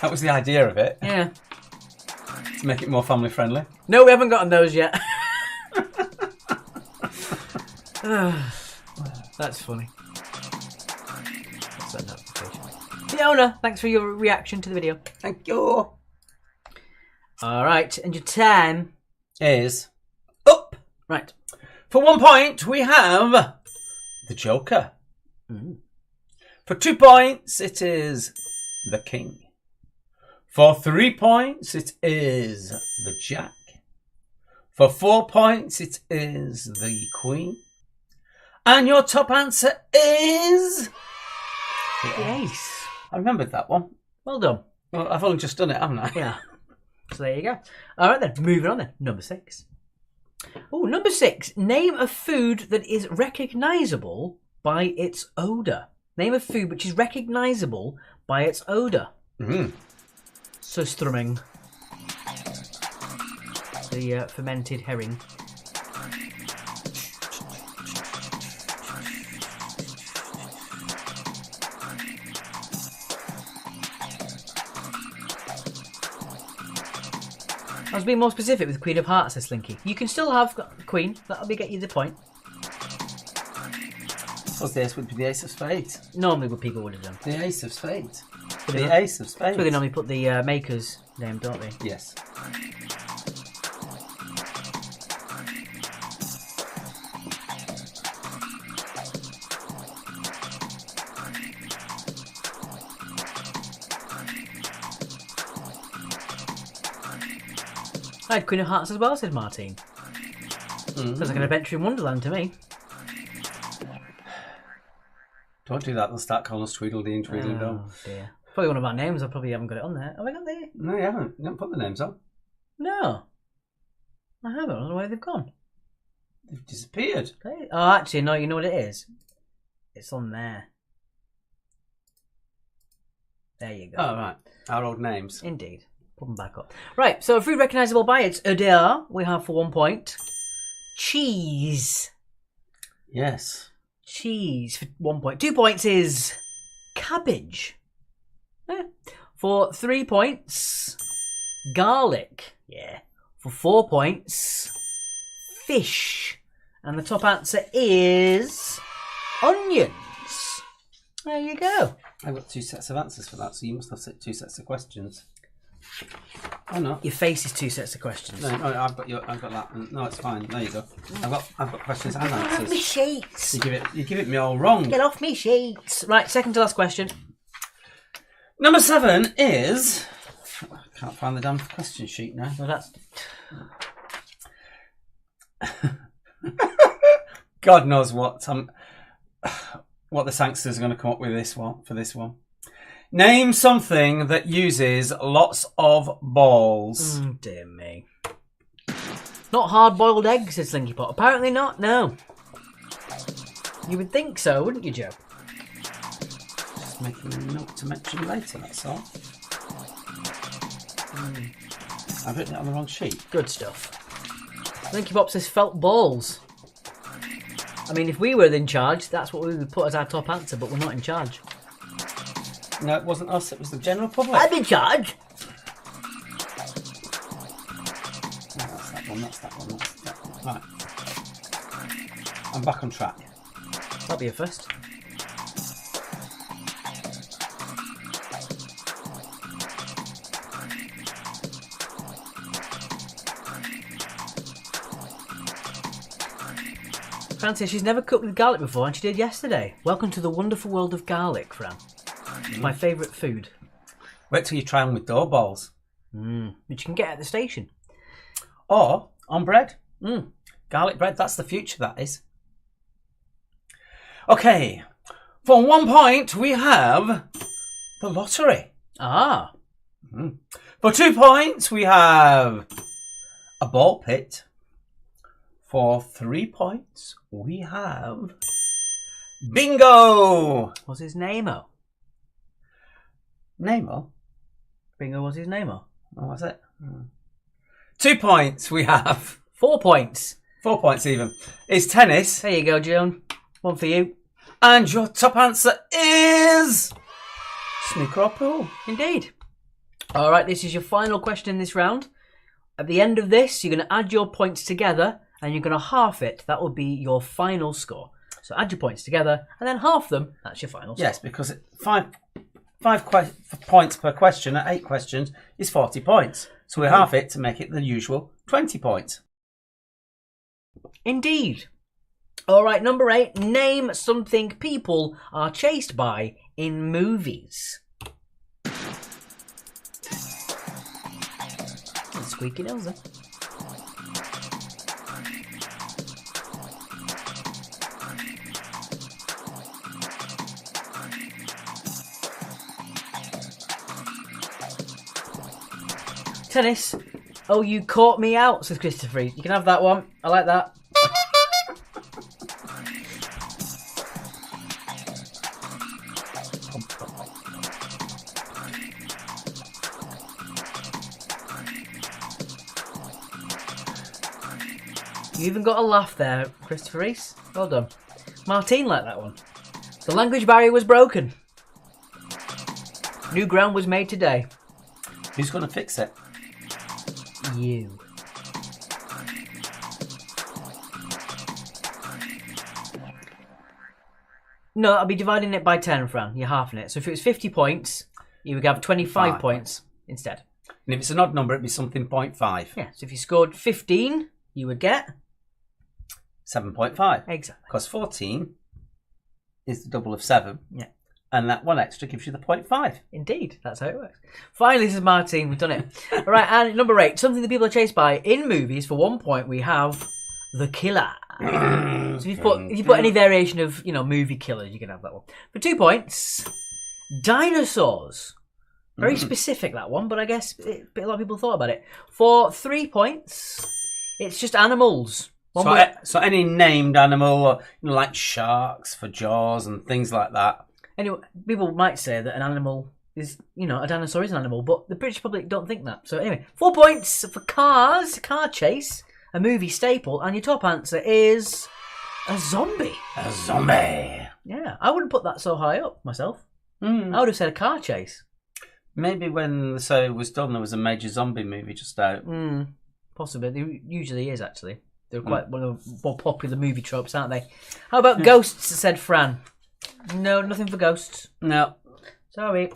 S2: That was the idea of it,
S1: Yeah.
S2: to make it more family friendly.
S1: No, we haven't gotten those yet. That's funny. What's that notification? Fiona, thanks for your reaction to the video.
S2: Thank you.
S1: Alright, and your time
S2: Is up.
S1: Right.
S2: For 1 point, we have the Joker. For 2 points, it is the King. For 3 points, it is the Jack. For 4 points, it is the Queen. And your top answer is
S1: The ace.
S2: I remembered that one.
S1: Well done.
S2: Well, I've only just done it, haven't I?
S1: Yeah. So there you go. Alright then, moving on then. Number 6. Oh, number 6. Name a food that is recognisable by its odour. Name a food which is recognisable by its odour. So strumming. The fermented herring. I was being more specific with Queen of Hearts, says Slinky. You can still have Queen. That'll get you the point.
S2: What's the ace would be the Ace of Spades.
S1: Normally what people would have done.
S2: The Ace of Spades.
S1: they-
S2: The Ace of Spades.
S1: That's where they normally put the maker's name, don't they?
S2: Yes.
S1: I had Queen of Hearts as well, said Martine. Sounds like an adventure in Wonderland to me.
S2: Don't do that, they'll start calling us Tweedledee and Tweedledum.
S1: Oh dear. Probably one of our names. I probably haven't got it on there. Have I got the?
S2: No, you haven't. You haven't put the names on.
S1: No, I haven't. I don't know where they've gone.
S2: They've disappeared.
S1: Oh, actually, no. You know what it is? It's on there. There you go.
S2: Oh, right. Our old names.
S1: Indeed. Put them back up. Right. So, food recognisable by its odor, we have for 1 point. Cheese.
S2: Yes.
S1: Cheese for 1 point. 2 points is cabbage. For 3 points, garlic. Yeah. For 4 points, fish. And the top answer is onions. There you go.
S2: I've got 2 sets of answers for that, so you must have 2 sets of questions. Oh no.
S1: Your face is 2 sets of questions.
S2: No, I've got that. No, it's fine. There you go. I've got questions and
S1: Get off me
S2: answers.
S1: sheets.
S2: You give it me all wrong.
S1: Get off me sheets. Right, second to last question.
S2: Number 7 is. I can't find the damn question sheet now.
S1: Well, that's
S2: God knows what the Sanksters are going to come up with for this one. Name something that uses lots of balls.
S1: Dear me. Not hard-boiled eggs, said Slinky Pot. Apparently not, no. You would think so, wouldn't you, Joe?
S2: Just making a note to mention later, that's all. I've written it on the wrong sheet.
S1: Good stuff. Slinky Pop says felt balls. I mean, if we were in charge, that's what we would put as our top answer, but we're not in charge.
S2: No, it wasn't us, it was the general public.
S1: I'm in charge!
S2: No, that's that one. Right. I'm back on track.
S1: That'll be a first. Fran says she's never cooked with garlic before, and she did yesterday. Welcome to the wonderful world of garlic, Fran. It's my favourite food.
S2: Wait till you try them with dough balls.
S1: Which you can get at the station.
S2: Or on bread. Garlic bread, that's the future, that is. Okay, for 1 point, we have the lottery.
S1: Ah.
S2: For 2 points, we have a ball pit. For 3 points, we have bingo.
S1: What's his name-o?
S2: Nemo?
S1: Bingo was his name-o.
S2: Oh, was it? 2 points, we have
S1: 4 points.
S2: 4 points even. It's tennis.
S1: There you go, Joan. One for you.
S2: And your top answer is snooker or pool.
S1: Indeed. All right, this is your final question in this round. At the end of this, you're going to add your points together and you're going to half it. That will be your final score. So add your points together and then half them. That's your final score.
S2: Yes, because five points per question at 8 questions is 40 points. So we half it to make it the usual 20 points.
S1: Indeed. All right, number 8. Name something people are chased by in movies. Squeaky Nelson. Tennis. Oh, you caught me out, says Christopher. You can have that one. I like that. You even got a laugh there, Christopher Reese. Well done. Martine liked that one. The language barrier was broken. New ground was made today.
S2: Who's going to fix it?
S1: You. No, I'll be dividing it by 10, Fran. You're halving it. So if it was 50 points, you would have 25 points instead.
S2: And if it's an odd number, it'd be something 0.5.
S1: Yeah, so if you scored 15, you would get
S2: 7.5.
S1: Exactly.
S2: Because 14 is the double of 7.
S1: Yeah.
S2: And that one extra gives you the 0.5.
S1: Indeed, that's how it works. Finally, this is Martine. We've done it. All right, and number 8, something that people are chased by in movies. For 1 point, we have the killer. So if you put any variation of movie killers, you can have that one. For 2 points, dinosaurs. Very specific, that one, but I guess a lot of people thought about it. For 3 points, it's just animals.
S2: So any named animal, or, like sharks for Jaws and things like that.
S1: Anyway, people might say that an animal is, a dinosaur is an animal, but the British public don't think that. So anyway, 4 points for Cars, Car Chase, a movie staple, and your top answer is a zombie.
S2: A zombie.
S1: Yeah, I wouldn't put that so high up myself. I would have said a car chase.
S2: Maybe when the show was done, there was a major zombie movie just out.
S1: Possibly. There usually is, actually. They're quite one of the more popular movie tropes, aren't they? How about ghosts, said Fran? No, nothing for ghosts.
S2: No.
S1: Sorry.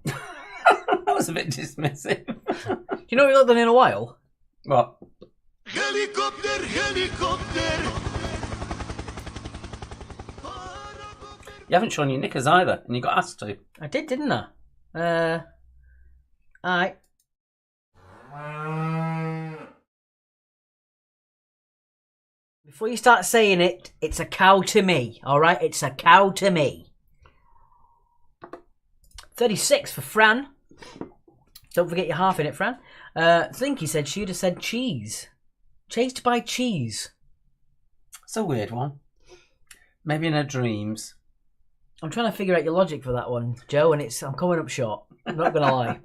S2: That was a bit dismissive.
S1: Do you know what we've not done in a while?
S2: What?
S3: Helicopter, helicopter.
S2: You haven't shown your knickers either, and you got asked to.
S1: I did, didn't I? Alright. Before you start saying it, it's a cow to me, alright? It's a cow to me. 36 for Fran. Don't forget your half in it, Fran. I think he said she'd have said cheese. Chased by cheese.
S2: It's a weird one. Maybe in her dreams.
S1: I'm trying to figure out your logic for that one, Joe, and I'm coming up short. I'm not going to lie.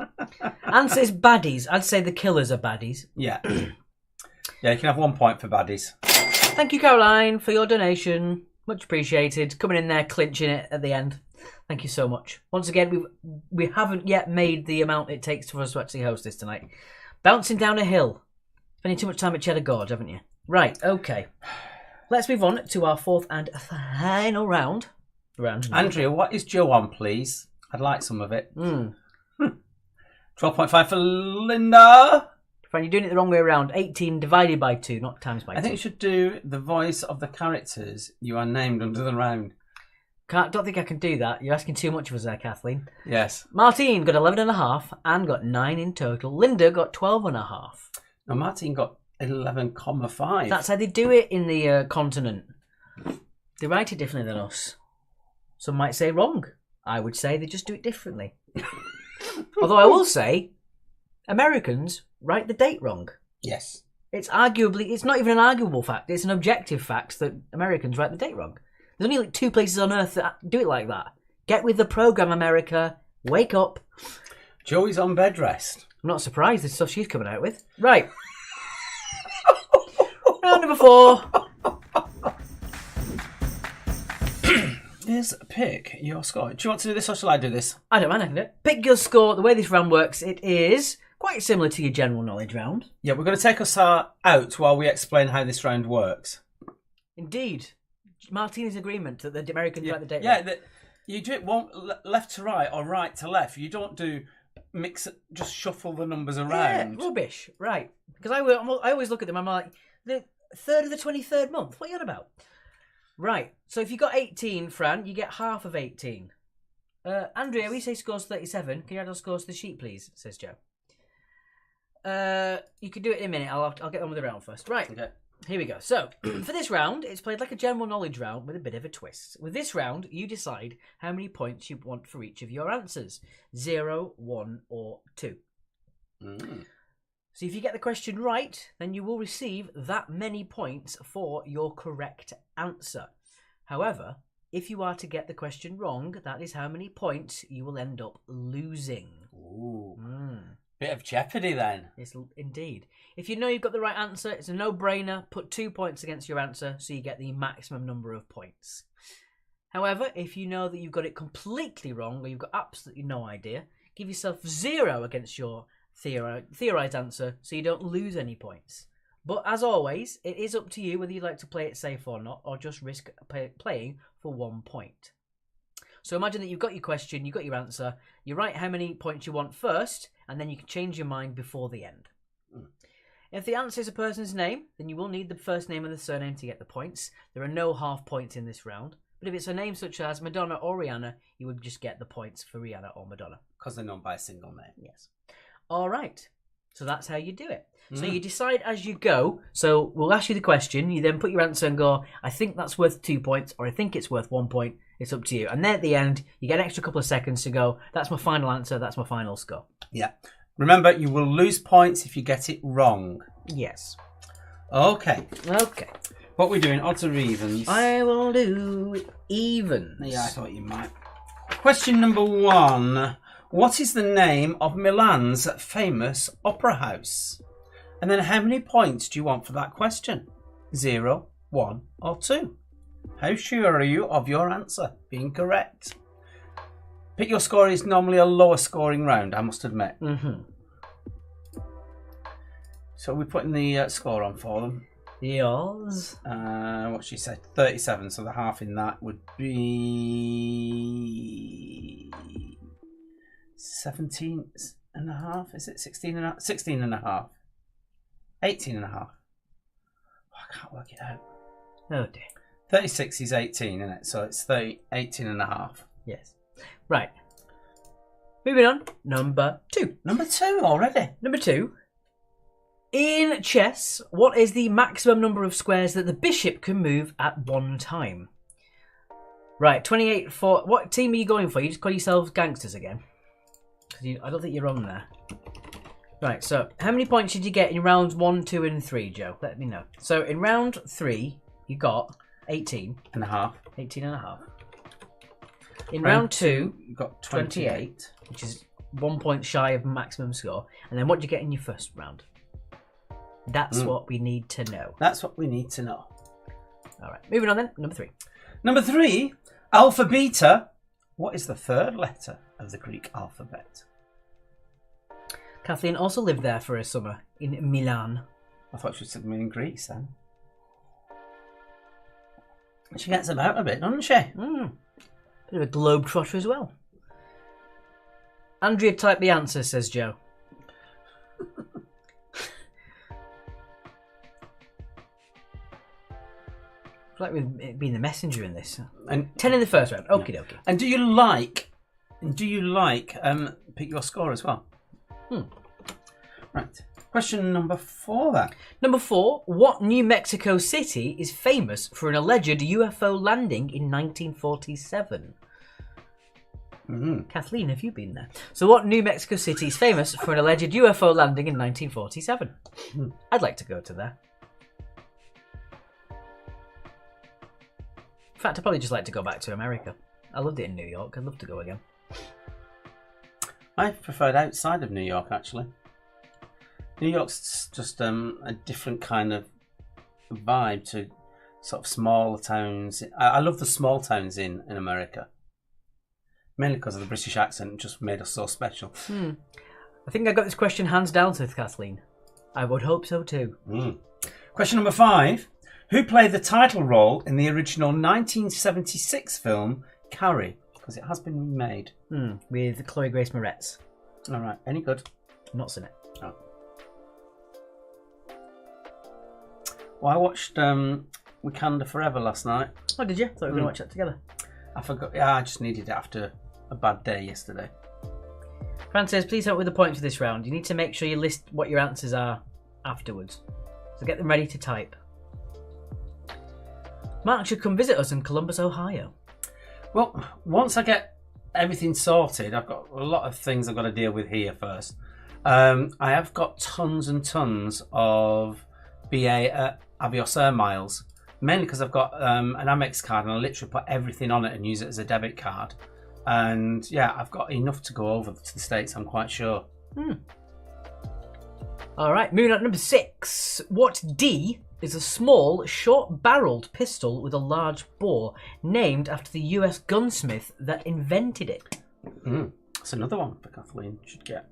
S1: Answer is baddies. I'd say the killers are baddies.
S2: Yeah. Yeah, you can have 1 point for baddies.
S1: Thank you, Caroline, for your donation. Much appreciated. Coming in there, clinching it at the end. Thank you so much. Once again, we haven't yet made the amount it takes for us to actually host this tonight. Bouncing down a hill. Spending too much time at Cheddar Gorge, haven't you? Right, okay. Let's move on to our fourth and final round.
S2: Andrea, what is Joe on, please? I'd like some of it. 12.5 for Linda.
S1: Fran, you're doing it the wrong way around. 18 divided by 2, not times by 2.
S2: I think you should do the voice of the characters you are named under the round.
S1: Don't think I can do that. You're asking too much of us there, Kathleen.
S2: Yes.
S1: Martine got 11.5 and got 9 in total. Linda got 12.5.
S2: No, Martin got 11.5.
S1: That's how they do it in the continent. They write it differently than us. Some might say wrong. I would say they just do it differently. Although I will say, Americans write the date wrong.
S2: Yes.
S1: It's not even an arguable fact. It's an objective fact that Americans write the date wrong. There's only like 2 places on earth that do it like that. Get with the program, America. Wake up.
S2: Joey's on bed rest.
S1: I'm not surprised. This stuff she's coming out with. Right. Round number 4.
S2: Here's pick your score. Do you want to do this or shall I do this?
S1: I don't mind. I can do it. Pick your score. The way this round works, it is quite similar to your general knowledge round.
S2: Yeah, we're going to take us out while we explain how this round works.
S1: Indeed. Martina's agreement that the Americans write the date.
S2: Yeah, you do it left to right or right to left. You don't do just shuffle the numbers around.
S1: Yeah, rubbish. Right. Because I always look at them, I'm like, the 3rd of the 23rd month? What are you on about? Right. So if you got 18, Fran, you get half of 18. Andrea, we say scores 37. Can you add our scores to the sheet, please? Says Joe. You can do it in a minute. I'll get on with the round first. Right.
S2: Okay.
S1: Here we go. So, for this round, it's played like a general knowledge round with a bit of a twist. With this round, you decide how many points you want for each of your answers. 0, 1, or 2. So if you get the question right, then you will receive that many points for your correct answer. However, if you are to get the question wrong, that is how many points you will end up losing.
S2: Ooh. Bit of jeopardy then.
S1: Yes, indeed. If you know you've got the right answer, it's a no-brainer. Put 2 points against your answer so you get the maximum number of points. However, if you know that you've got it completely wrong or you've got absolutely no idea, give yourself 0 against your theorised answer so you don't lose any points. But as always, it is up to you whether you'd like to play it safe or not, or just risk playing for 1 point. So imagine that you've got your question, you've got your answer, you write how many points you want first, and then you can change your mind before the end. If the answer is a person's name, then you will need the first name and the surname to get the points. There are no half points in this round. But if it's a name such as Madonna or Rihanna, you would just get the points for Rihanna or Madonna.
S2: Because they're known by a single name.
S1: Yes. All right. So that's how you do it. So you decide as you go. So we'll ask you the question. You then put your answer and go, I think that's worth 2 points, or I think it's worth 1 point. It's up to you. And then at the end, you get an extra couple of seconds to go, that's my final answer, that's my final score.
S2: Yeah. Remember, you will lose points if you get it wrong.
S1: Yes.
S2: Okay.
S1: Okay.
S2: What are we doing? Odds or evens?
S1: I will do evens.
S2: Yeah, I thought you might. Question number 1. What is the name of Milan's famous opera house? And then how many points do you want for that question? 0, 1 or 2? How sure are you of your answer being correct? Pick Your Score is normally a lower scoring round, I must admit.
S1: Mm-hmm.
S2: So we're putting the score on for them.
S1: Yours.
S2: What she said, 37. So the half in that would be 17 and a half. Is it 16 and a half? 16 and a half. 18 and a half. Oh, I can't work it out.
S1: Oh dear.
S2: 36 is 18, isn't it? So it's 18 and a half.
S1: Yes. Right. Moving on. Number 2.
S2: Number 2 already.
S1: Number 2. In chess, what is the maximum number of squares that the bishop can move at one time? Right, 28 for... What team are you going for? You just call yourselves gangsters again? I don't think you're on there. Right, so how many points did you get in rounds 1, 2 and 3, Joe? Let me know. So in round 3, you got 18.
S2: And a half.
S1: 18 and a half. In round 2,
S2: you got 28.
S1: which is 1 point shy of maximum score. And then what did you get in your first round? That's what we need to know.
S2: That's what we need to know.
S1: All right, moving on then. Number 3.
S2: Number 3, alpha beta. What is the third letter of the Greek alphabet?
S1: Kathleen also lived there for a summer in Milan.
S2: I thought she said in Greece then. She gets about a bit, doesn't she?
S1: Bit of a globetrotter as well. Andrea typed the answer, says Joe. Like with being the messenger in this.
S2: And
S1: 10 in the first round. Okie dokie.
S2: And do you like Pick Your Score as well? Right. Question number 4 then.
S1: Number 4. What New Mexico City is famous for an alleged UFO landing in 1947? Kathleen, have you been there? So what New Mexico City is famous for an alleged UFO landing in 1947? I'd like to go to there. In fact, I'd probably just like to go back to America. I loved it in New York. I'd love to go again.
S2: I preferred outside of New York, actually. New York's just a different kind of vibe to sort of smaller towns. I love the small towns in America. Mainly because of the British accent, it just made us so special.
S1: I think I got this question hands down to Kathleen. I would hope so too.
S2: Question number 5. Who played the title role in the original 1976 film Carrie? Because it has been remade.
S1: With Chloe Grace Moretz.
S2: All right. Any good?
S1: Not seen it.
S2: Oh. Well, I watched Wakanda Forever last night.
S1: Oh, did you? Thought we were going to watch that together.
S2: I forgot. Yeah, I just needed it after a bad day yesterday.
S1: Fran says, please help with the points for this round. You need to make sure you list what your answers are afterwards. So get them ready to type. Mark should come visit us in Columbus, Ohio.
S2: Well, once I get everything sorted, I've got a lot of things I've got to deal with here first. I have got tons and tons of BA Avios Air miles, mainly because I've got an Amex card and I literally put everything on it and use it as a debit card. And yeah, I've got enough to go over to the States, I'm quite sure.
S1: All right, moving on to number 6. What D is a small, short-barreled pistol with a large bore named after the US gunsmith that invented it?
S2: That's another one for Kathleen should get.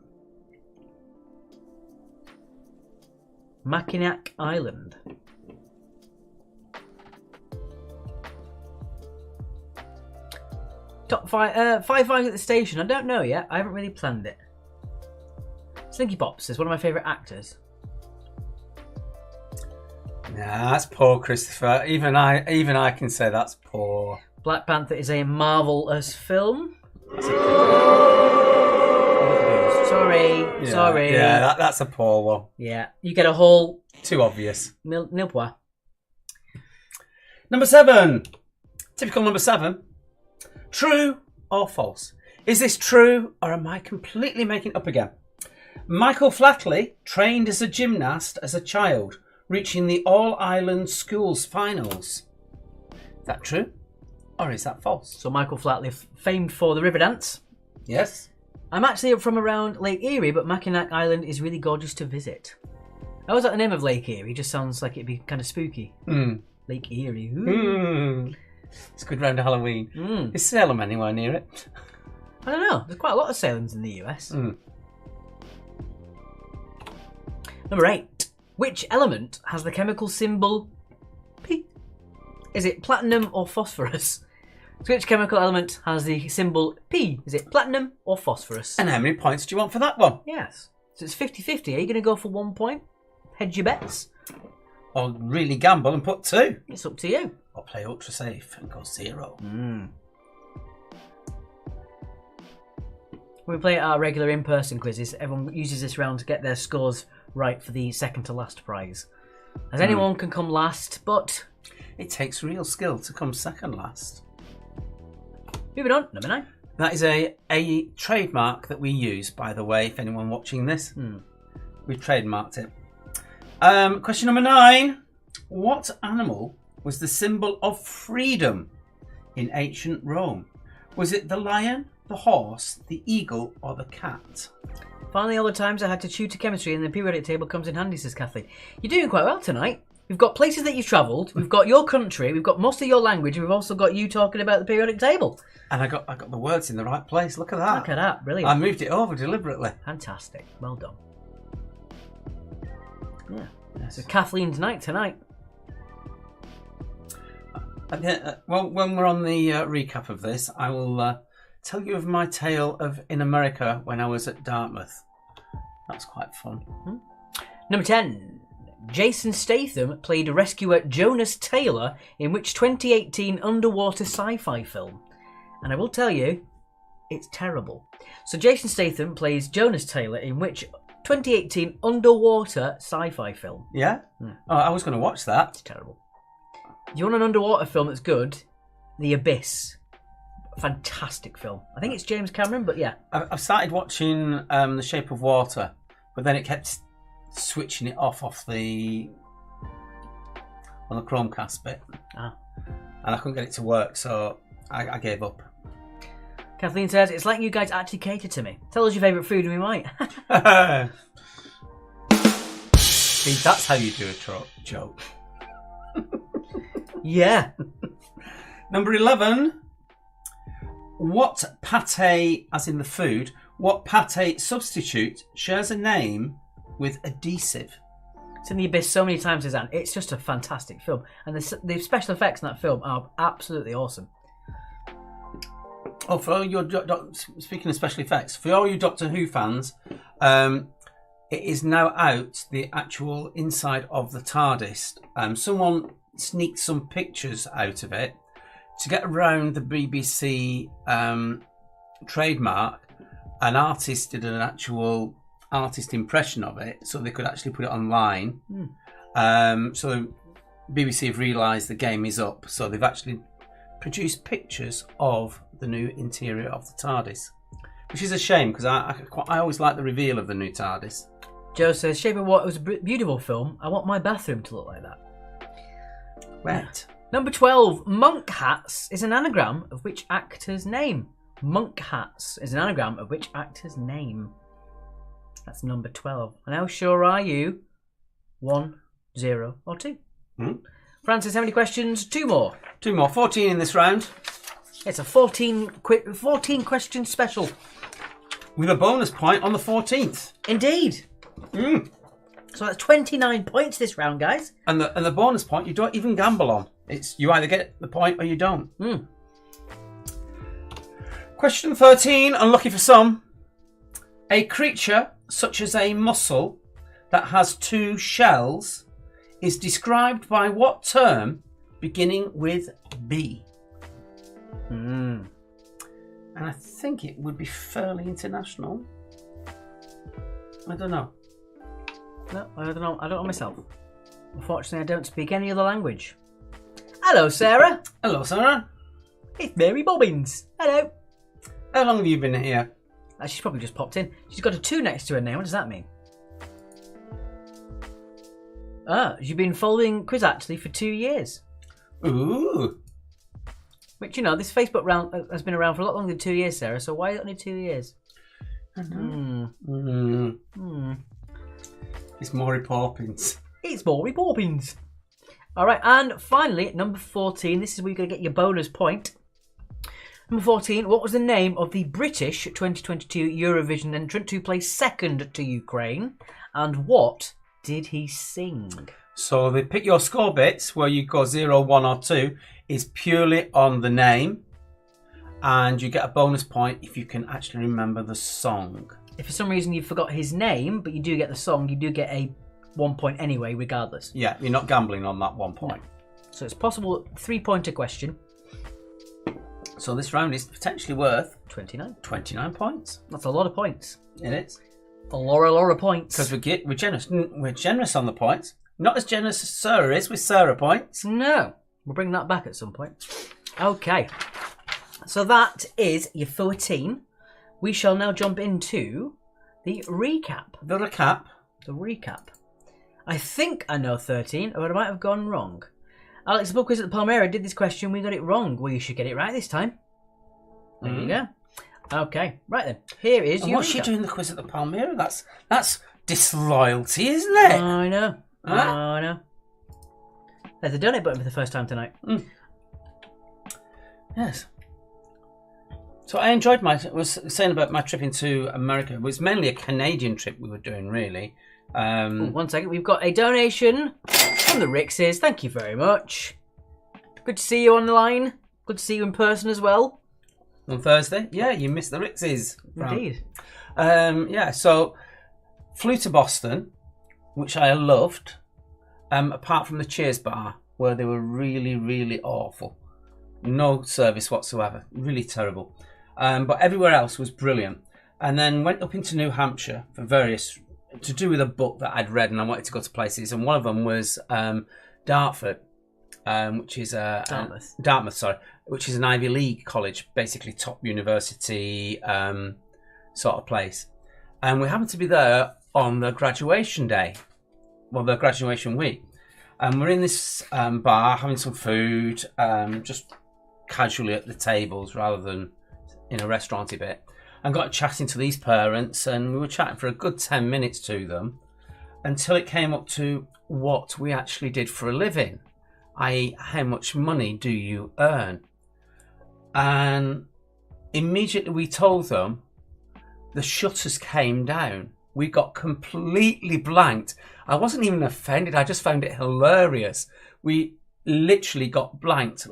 S1: Mackinac Island. Top 5 fives at the station. I don't know yet. I haven't really planned it. Slinky Pops is one of my favourite actors.
S2: Nah, that's poor, Christopher. Even I can say that's poor.
S1: Black Panther is a marvelous film. Sorry.
S2: Yeah, that's a poor one.
S1: Yeah, you get a whole
S2: Too obvious.
S1: nil point.
S2: Number 7. Typical number 7. True or false? Is this true or am I completely making it up again? Michael Flatley trained as a gymnast as a child, reaching the All-Ireland Schools finals. Is that true or is that false?
S1: So Michael Flatley, famed for the river dance.
S2: Yes.
S1: I'm actually from around Lake Erie, but Mackinac Island is really gorgeous to visit. I always like the name of Lake Erie. It just sounds like it'd be kind of spooky. Lake Erie. Ooh.
S2: It's good round Halloween. Is Salem anywhere near it?
S1: I don't know. There's quite a lot of Salems in the US. Number 8. Which element has the chemical symbol P? Is it platinum or phosphorus? So which chemical element has the symbol P? Is it platinum or phosphorus?
S2: And how many points do you want for that one?
S1: Yes. So it's 50-50. Are you going to go for 1 point? Hedge your bets?
S2: Or really gamble and put 2?
S1: It's up to you.
S2: Or play ultra safe and go 0.
S1: When we play our regular in-person quizzes, everyone uses this round to get their scores right for the second to last prize. As anyone can come last, but...
S2: It takes real skill to come second last.
S1: Moving on, number 9.
S2: That is a trademark that we use, by the way, if anyone watching this. We've trademarked it. Question number 9. What animal was the symbol of freedom in ancient Rome? Was it the lion, the horse, the eagle, or the cat?
S1: Finally, all the times I had to tutor chemistry and the periodic table comes in handy, says Kathleen. You're doing quite well tonight. We've got places that you've travelled, we've got your country, we've got most of your language, and we've also got you talking about the periodic table.
S2: And I got the words in the right place. Look at that.
S1: Look at that, brilliant.
S2: I moved it over deliberately.
S1: Fantastic, well done. Yeah,
S2: Yes.
S1: so Kathleen tonight.
S2: Well, when we're on the recap of this, I will tell you of my tale of in America when I was at Dartmouth. That's quite fun.
S1: Number 10. Jason Statham played rescuer Jonas Taylor in which 2018 underwater sci-fi film? And I will tell you, it's terrible. So Jason Statham plays Jonas Taylor in which 2018 underwater sci-fi film?
S2: Yeah? Oh, I was going to watch that.
S1: It's terrible. If you want an underwater film that's good, The Abyss. Fantastic film. I think it's James Cameron, but yeah.
S2: I've started watching The Shape of Water, but then it kept switching it off the Chromecast bit. And I couldn't get it to work, so I gave up.
S1: Kathleen says, it's like you guys actually cater to me. Tell us your favourite food and we might.
S2: See, that's how you do a joke.
S1: Yeah.
S2: Number 11. What pate, as in the food, what pate substitute shares a name with adhesive?
S1: It's in The Abyss so many times, Suzanne. It's just a fantastic film. And the special effects in that film are absolutely awesome.
S2: Oh, for all your speaking of special effects, for all you Doctor Who fans, it is now out, the actual inside of the TARDIS. Someone sneaked some pictures out of it to get around the BBC trademark. An artist did an actual artist impression of it, so they could actually put it online. So BBC have realised the game is up, so they've actually produced pictures of the new interior of the TARDIS, which is a shame because I always like the reveal of the new TARDIS.
S1: Joe says, Shape of Water was a beautiful film. I want my bathroom to look like that.
S2: Right.
S1: Number 12. Monk Hats is an anagram of which actor's name? Monk Hats is an anagram of which actor's name? That's number 12. And how sure are you? 1, 0, or 2? Francis, how many questions? 2 more.
S2: 2 more. 14 in this round.
S1: It's a 14 question special.
S2: With a bonus point on the 14th.
S1: Indeed. So that's 29 points this round, guys.
S2: And the bonus point you don't even gamble on. It's you either get the point or you don't. Question 13, unlucky for some. A creature such as a mussel that has 2 shells is described by what term beginning with B? And I think it would be fairly international. I don't know.
S1: No, I don't know. I don't know myself. Unfortunately, I don't speak any other language. Hello, Sarah.
S2: Hello, Sarah.
S1: It's Mary Bobbins. Hello.
S2: How long have you been here?
S1: She's probably just popped in. She's got a 2 next to her name. What does that mean? You've been following Quiz Actually for 2 years.
S2: Ooh.
S1: Which, you know, this Facebook round has been around for a lot longer than 2 years, Sarah. So why only 2 years?
S2: It's Maury Poppins.
S1: It's Maury Poppins. All right, and finally, number 14. This is where you're going to get your bonus point. Number 14. What was the name of the British 2022 Eurovision entrant who placed second to Ukraine? And what did he sing?
S2: So the pick your score bits where you go 0, 1 or 2 is purely on the name. And you get a bonus point if you can actually remember the song.
S1: If for some reason you forgot his name, but you do get the song, you do get a 1 point anyway, regardless.
S2: Yeah, you're not gambling on that 1 point.
S1: No. So it's possible 3-pointer question.
S2: So this round is potentially worth
S1: 29.
S2: 29 points.
S1: That's a lot of points.
S2: It is.
S1: A lot of points.
S2: Because we're generous. We're generous on the points. Not as generous as Sarah is with Sarah points.
S1: No. We'll bring that back at some point. Okay. So that is your 14. We shall now jump into the recap.
S2: The recap.
S1: The recap. I think I know 13, but I might have gone wrong. Alex, the Pub Quiz at the Palmyra did this question. We got it wrong. Well, you should get it right this time. There you go. Okay, right then. Here is
S2: And
S1: your
S2: what's she
S1: recap.
S2: doing the quiz at the Palmyra? That's disloyalty, isn't it?
S1: I know.
S2: Huh?
S1: I know. There's a donate button for the first time tonight.
S2: Yes. So I enjoyed was saying about my trip into America. It was mainly a Canadian trip we were doing, really.
S1: Oh, 1 second. We've got a donation from the Rixes. Thank you very much. Good to see you on the line. Good to see you in person as well.
S2: On Thursday? Yeah, you missed the Rixes.
S1: Indeed.
S2: Yeah, so flew to Boston, which I loved, apart from the Cheers bar, where they were really, really awful. No service whatsoever. Really terrible. But everywhere else was brilliant. And then went up into New Hampshire for to do with a book that I'd read, and I wanted to go to places. And one of them was Dartford, which is Dartmouth, sorry, which is an Ivy League college, basically top university sort of place. And we happened to be there on the graduation day, well, the graduation week. And we're in this bar having some food, just casually at the tables rather than in a restauranty bit. And got chatting to these parents, and we were chatting for a good 10 minutes to them until it came up to what we actually did for a living, i.e. how much money do you earn? And immediately we told them, the shutters came down. We got completely blanked. I wasn't even offended. I just found it hilarious. We literally got blanked,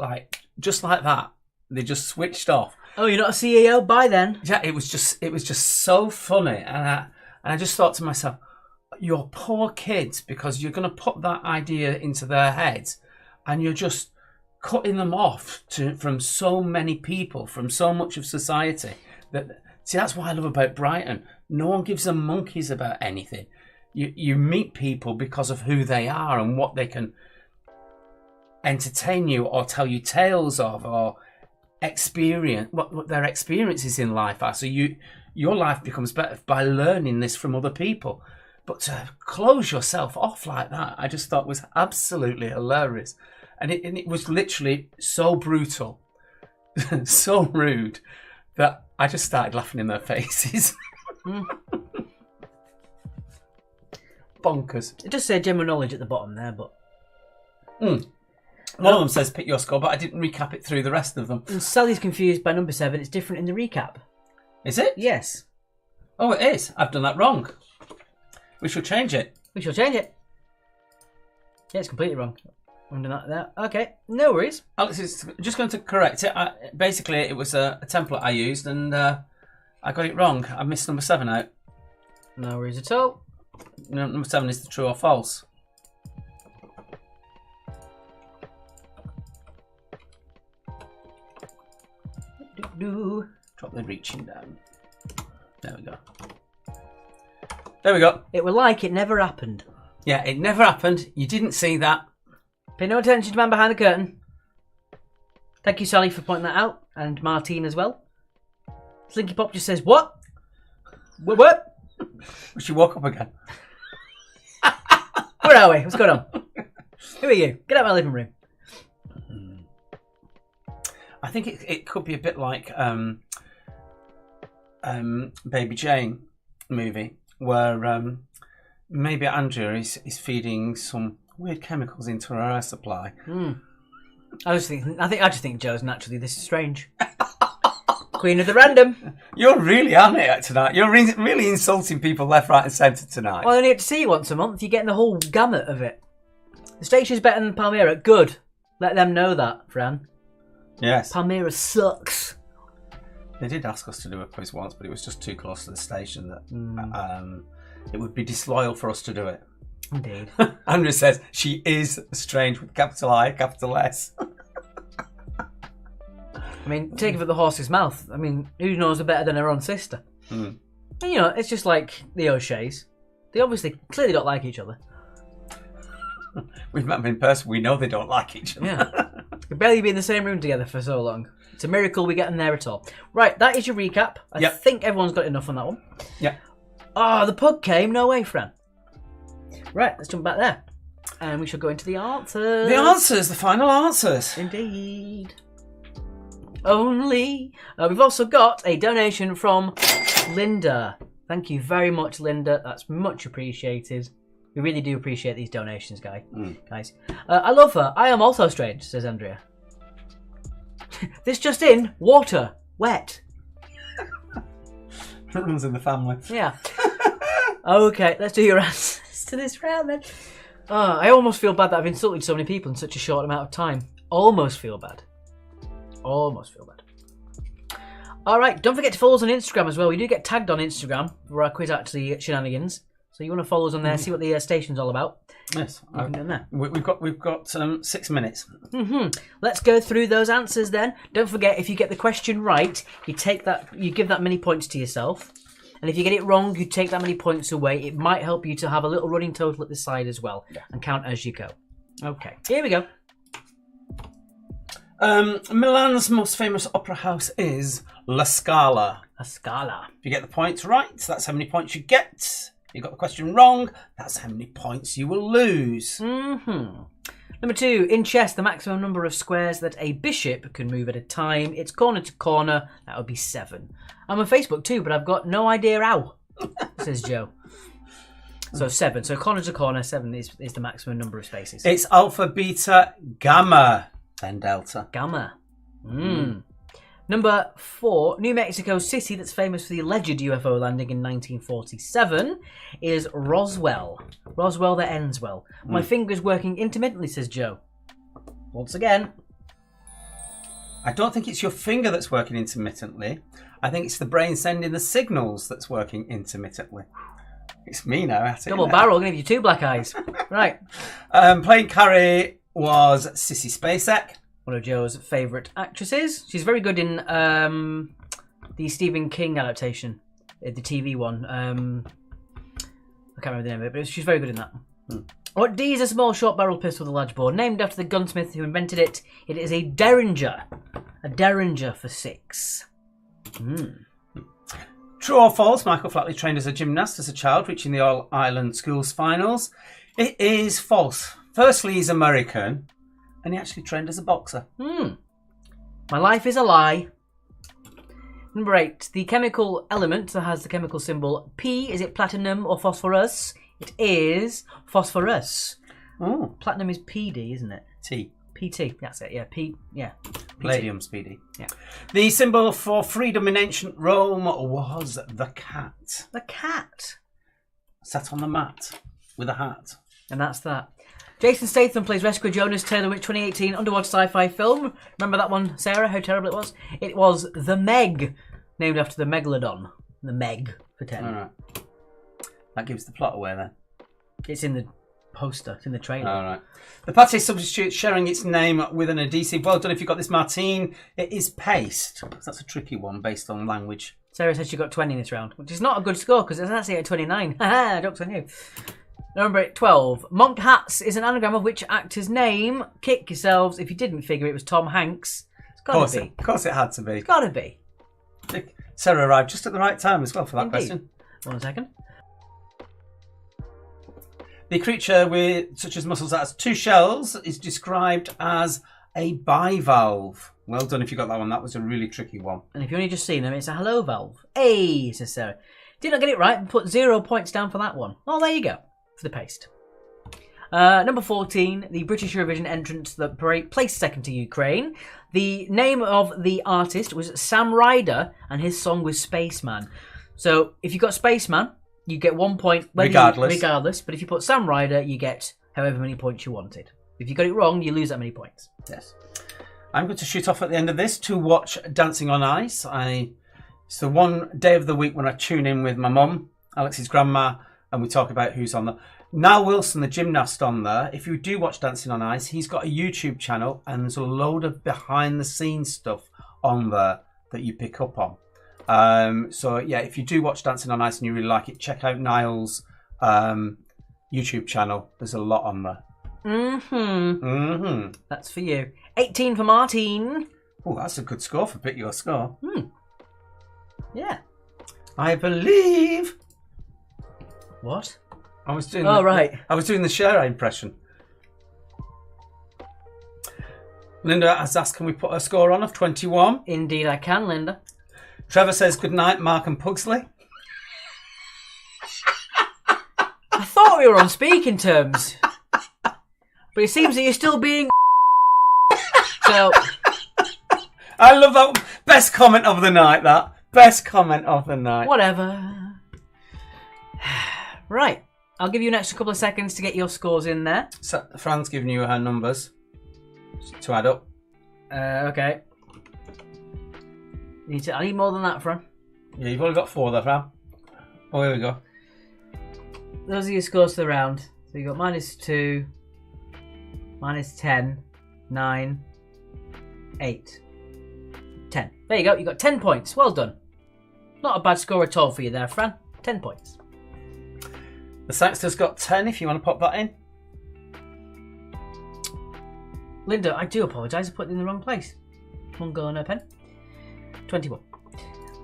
S2: just like that. They just switched off.
S1: Oh, you're not a CEO? Bye then.
S2: Yeah, it was just so funny. And I just thought to myself, your poor kids, because you're going to put that idea into their heads and you're just cutting them off from so many people, from so much of society. That's what I love about Brighton. No one gives them monkeys about anything. You meet people because of who they are and what they can entertain you or tell you tales of, or experience what their experiences in life are. So your life becomes better by learning this from other people. But to close yourself off like that, I just thought was absolutely hilarious. And it was literally so brutal, so rude, that I just started laughing in their faces. Bonkers.
S1: It does say general knowledge at the bottom there, but...
S2: One of them says pick your score, but I didn't recap it through the rest of them.
S1: And Sally's confused by number 7. It's different in the recap.
S2: Is it?
S1: Yes.
S2: Oh, it is. I've done that wrong. We shall change it.
S1: We shall change it. Yeah, it's completely wrong. I'm doing that there. Okay, no worries.
S2: Alex is just going to correct it. Basically, it was a template I used, and I got it wrong. I missed number 7 out.
S1: No worries at all.
S2: Number 7 is the true or false. Drop the reaching down. There we go. There we go.
S1: It were like it never happened.
S2: Yeah, it never happened. You didn't see that.
S1: Pay no attention to man behind the curtain. Thank you, Sally, for pointing that out, and Martine as well. Slinky Pop just says, what? What?
S2: She woke up again.
S1: Where are we? What's going on? Who are you? Get out of my living room.
S2: I think it could be a bit like Baby Jane movie, where maybe Andrea is feeding some weird chemicals into her air supply.
S1: I just think Joe's naturally this strange. Queen of the random.
S2: You're really on it tonight. You're really insulting people left, right, and centre tonight.
S1: Well, I only get to see you once a month. You're getting the whole gamut of it. The station's better than Palmyra. Good. Let them know that, Fran.
S2: Yes.
S1: Palmyra sucks.
S2: They did ask us to do a quiz once, but it was just too close to the station that it would be disloyal for us to do it.
S1: Indeed.
S2: Andrew says she is strange with capital I, capital S.
S1: I mean, take it for the horse's mouth. I mean, who knows her better than her own sister? And, you know, it's just like the O'Sheas. They obviously clearly don't like each other.
S2: We've met them in person. We know they don't like each other.
S1: Yeah. We've barely been in the same room together for so long. It's a miracle we get them there at all. Right, that is your recap. I think everyone's got enough on that one.
S2: Yeah.
S1: Oh, the pug came. No way, Fran. Right, let's jump back there. And we shall go into the answers.
S2: The answers, the final answers.
S1: Indeed. Only. We've also got a donation from Linda. Thank you very much, Linda. That's much appreciated. We really do appreciate these donations, guys. I love her. I am also strange, says Andrea. This just in. Water. Wet.
S2: It runs in the family.
S1: Yeah. Okay, let's do your answers to this round then. I almost feel bad that I've insulted so many people in such a short amount of time. Almost feel bad. All right, don't forget to follow us on Instagram as well. We do get tagged on Instagram for our quiz actually shenanigans. So you want to follow us on there, see what the station's all about.
S2: Yes,
S1: there.
S2: we've got 6 minutes.
S1: Let's go through those answers then. Don't forget, if you get the question right, you give that many points to yourself, and if you get it wrong, you take that many points away. It might help you to have a little running total at the side as well, and count as you go. Okay, here we go.
S2: Milan's most famous opera house is La Scala.
S1: La Scala.
S2: If you get the points right, that's how many points you get. If you got the question wrong, that's how many points you will lose.
S1: Number 2, in chess, the maximum number of squares that a bishop can move at a time. It's corner to corner. That would be 7. I'm on Facebook too, but I've got no idea how, says Joe. So 7. So corner to corner, 7 is the maximum number of spaces.
S2: It's alpha, beta, gamma, then delta.
S1: Gamma. Number 4, New Mexico City, that's famous for the alleged UFO landing in 1947, is Roswell. Roswell that ends well. My finger's working intermittently, says Joe. Once again.
S2: I don't think it's your finger that's working intermittently. I think it's the brain sending the signals that's working intermittently. It's me now at it.
S1: Double barrel, I'm going to give you 2 black eyes. Right.
S2: Playing Carrie was Sissy Spacek.
S1: One of Joe's favourite actresses. She's very good in the Stephen King adaptation, the TV one. I can't remember the name of it, but she's very good in that. What D is a small short barrel pistol with a large bore, named after the gunsmith who invented it. It is a Derringer. A Derringer for 6.
S2: True or false, Michael Flatley trained as a gymnast as a child, reaching the All-Ireland Schools finals. It is false. Firstly, he's American, and he actually trained as a boxer.
S1: My life is a lie. Number 8, the chemical element that has the chemical symbol P, is it platinum or phosphorus? It is phosphorus.
S2: Oh.
S1: Platinum is PD, isn't it?
S2: T.
S1: PT, that's it, yeah.
S2: Palladium speedy.
S1: Yeah.
S2: The symbol for freedom in ancient Rome was the cat.
S1: The cat.
S2: Sat on the mat with a hat.
S1: And that's that. Jason Statham plays Rescue Jonas Taylor, which 2018 underwater sci-fi film. Remember that one, Sarah? How terrible it was? It was The Meg, named after the Megalodon. The Meg for 10.
S2: All right. That gives the plot away then.
S1: It's in the poster. It's in the trailer.
S2: All right. The pate substitute sharing its name with an adhesive. Well done if you got this, Martine. It is paste. That's a tricky one based on language.
S1: Sarah said she got 20 in this round, which is not a good score because it's actually at 29. Haha, joke's on you. Number 12. Monk Hats is an anagram of which actor's name? Kick yourselves if you didn't figure it was Tom Hanks. It's Gotta be.
S2: Of course it had to be.
S1: Gotta be.
S2: Sarah arrived just at the right time as well for that
S1: Indeed.
S2: question.
S1: 1 second.
S2: The creature with such as muscles that has 2 shells is described as a bivalve. Well done if you got that one. That was a really tricky one.
S1: And if you've only just seen them, it's a hello valve. Hey, says Sarah. Did not get it right, but put 0 points down for that one. Oh, there you go. For the paste. Number 14, the British Eurovision entrant that placed second to Ukraine. The name of the artist was Sam Ryder, and his song was Spaceman. So if you got Spaceman, you get 1 point regardless. But if you put Sam Ryder, you get however many points you wanted. If you got it wrong, you lose that many points.
S2: Yes. I'm going to shoot off at the end of this to watch Dancing on Ice. It's the one day of the week when I tune in with my mum, Alex's grandma, and we talk about who's on there. Niall Wilson, the gymnast, on there. If you do watch Dancing on Ice, he's got a YouTube channel and there's a load of behind the scenes stuff on there that you pick up on. So yeah, if you do watch Dancing on Ice and you really like it, check out Niall's YouTube channel. There's a lot on there.
S1: That's for you. 18 for Martine.
S2: Oh, that's a good score for Pick Your Score.
S1: Yeah.
S2: I believe.
S1: What?
S2: I was doing.
S1: Right.
S2: I was doing the Cher impression. Linda has asked, can we put a score on of 21?
S1: Indeed, I can, Linda.
S2: Trevor says, good night, Mark and Pugsley.
S1: I thought we were on speaking terms, but it seems that you're still being. So.
S2: I love that. Best comment of the night. That best comment of the night.
S1: Whatever. Right. I'll give you an extra couple of seconds to get your scores in there.
S2: So, Fran's giving you her numbers to add up.
S1: Okay. I need more than that, Fran.
S2: Yeah, you've only got 4 there, Fran. Oh, here we go.
S1: Those are your scores for the round. So you got -2, -10, 9, 8, 10. There you go. You got 10 points. Well done. Not a bad score at all for you there, Fran. 10 points.
S2: The Saxter's got 10 if you want to pop that in.
S1: Linda, I do apologise. I put it in the wrong place. One go on her pen. 21.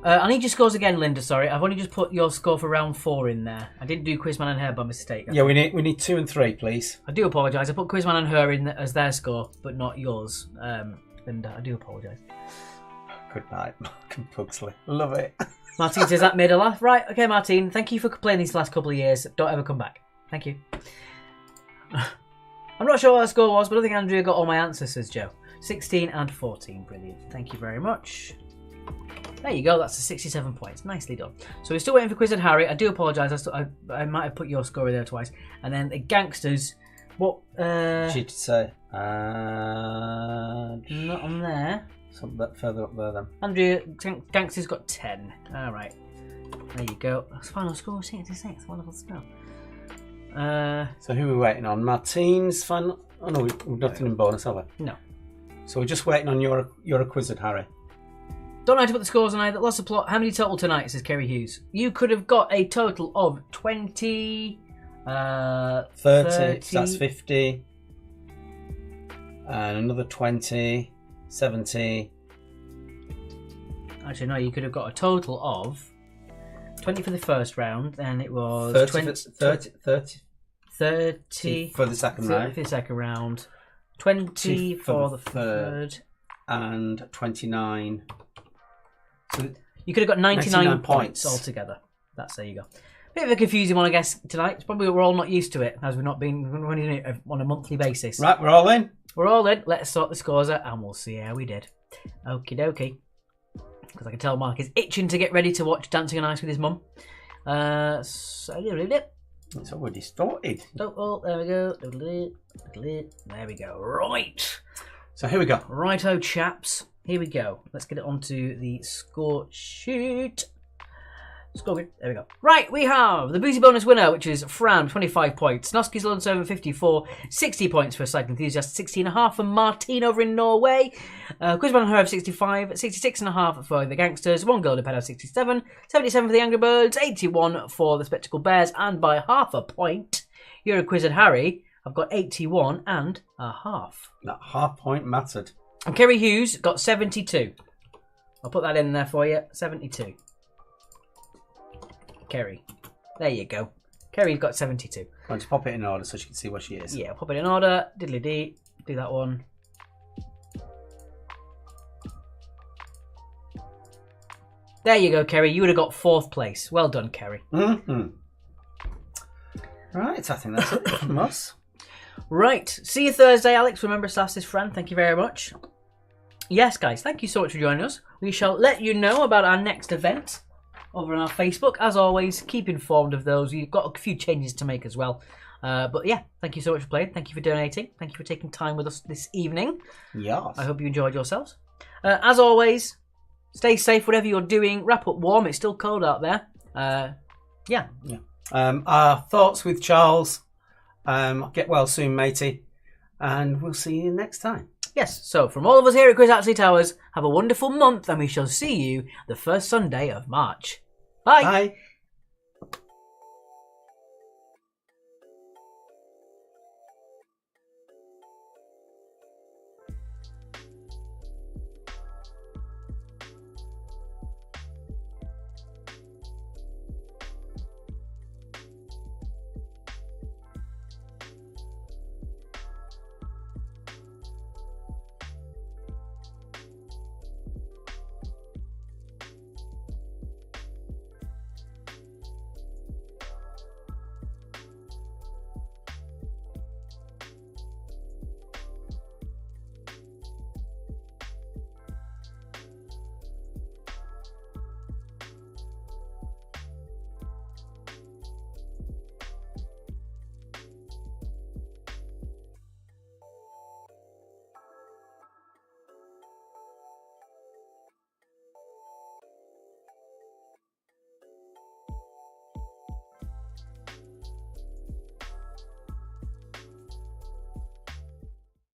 S1: I need your scores again, Linda. Sorry, I've only just put your score for round 4 in there. I didn't do Quizman and her by mistake.
S2: Yeah, we need 2 and 3, please.
S1: I do apologise. I put Quizman and her in as their score, but not yours, Linda. I do apologise.
S2: Good night, Mark and Pugsley. Love it.
S1: Martine says that made her laugh. Right, okay, Martine. Thank you for playing these last couple of years. Don't ever come back. Thank you. I'm not sure what her score was, but I think Andrea got all my answers, says Joe. 16 and 14. Brilliant. Thank you very much. There you go. That's the 67 points. Nicely done. So we're still waiting for Quiz and Harry. I do apologise. I might have put your score in there twice. And then the Gangsters. What?
S2: She'd say.
S1: Not on there.
S2: Something a bit further up there then.
S1: Andrea, Gangsters got 10. Alright. There you go. That's final score 66. Wonderful score.
S2: So who are we waiting on? Martine's final. Oh no, we've nothing in bonus, have we?
S1: No.
S2: So we're just waiting on your Quizzard, Harry.
S1: Don't know how to put the scores on either. Lots of plot. How many total tonight, says Kerry Hughes? You could have got a total of 20.
S2: 30. So that's 50. And another 20. 70.
S1: Actually, no, you could have got a total of 20 for the first round, and it was 30
S2: for the second
S1: 30
S2: round.
S1: for the second round, 20 for the third,
S2: and 29. So
S1: you could have got 99
S2: 99
S1: points altogether. There you go. Bit of a confusing one, I guess, tonight. It's probably we're all not used to it, as we've not been running it on a monthly basis.
S2: Right, we're all in.
S1: We're all in. Let's sort the scores out, and we'll see how we did. Okie dokie. Because I can tell Mark is itching to get ready to watch Dancing on Ice with his mum.
S2: It's already started.
S1: Oh, there we go. There we go. Right.
S2: So here we go.
S1: Righto, chaps. Here we go. Let's get it onto the score sheet. Score grid. There we go. Right, we have the boozy bonus winner, which is Fran, 25 points. Snoski's Lone Servant, 54. 60 points for Cycle Enthusiast, 16.5 for Martine over in Norway. Quizman and Herb, 65. 66.5 for the Gangsters. 1 Golden Pedo, 67. 77 for the Angry Birds. 81 for the Spectacle Bears. And by half a point, Euro Quiz and Harry, I've got 81 and a half.
S2: That half point mattered.
S1: And Kerry Hughes got 72. I'll put that in there for you. 72. Kerry. There you go. Kerry's got 72.
S2: Why don't you pop it in order so she can see where she is?
S1: Yeah, I'll pop it in order. Diddly-dee. Do that one. There you go, Kerry. You would have got 4th place. Well done, Kerry.
S2: Mm-hmm. Right, I think that's it from us.
S1: Right. See you Thursday, Alex. Remember to ask this friend. Thank you very much. Yes, guys. Thank you so much for joining us. We shall let you know about our next event over on our Facebook. As always, keep informed of those. We've got a few changes to make as well. But yeah, thank you so much for playing. Thank you for donating. Thank you for taking time with us this evening.
S2: Yes.
S1: I hope you enjoyed yourselves. As always, stay safe, whatever you're doing. Wrap up warm. It's still cold out there. Yeah.
S2: Our thoughts with Charles. Get well soon, matey. And we'll see you next time.
S1: Yes, so from all of us here at Quiz Actually Towers, have a wonderful month and we shall see you the first Sunday of March. Bye.
S2: Bye.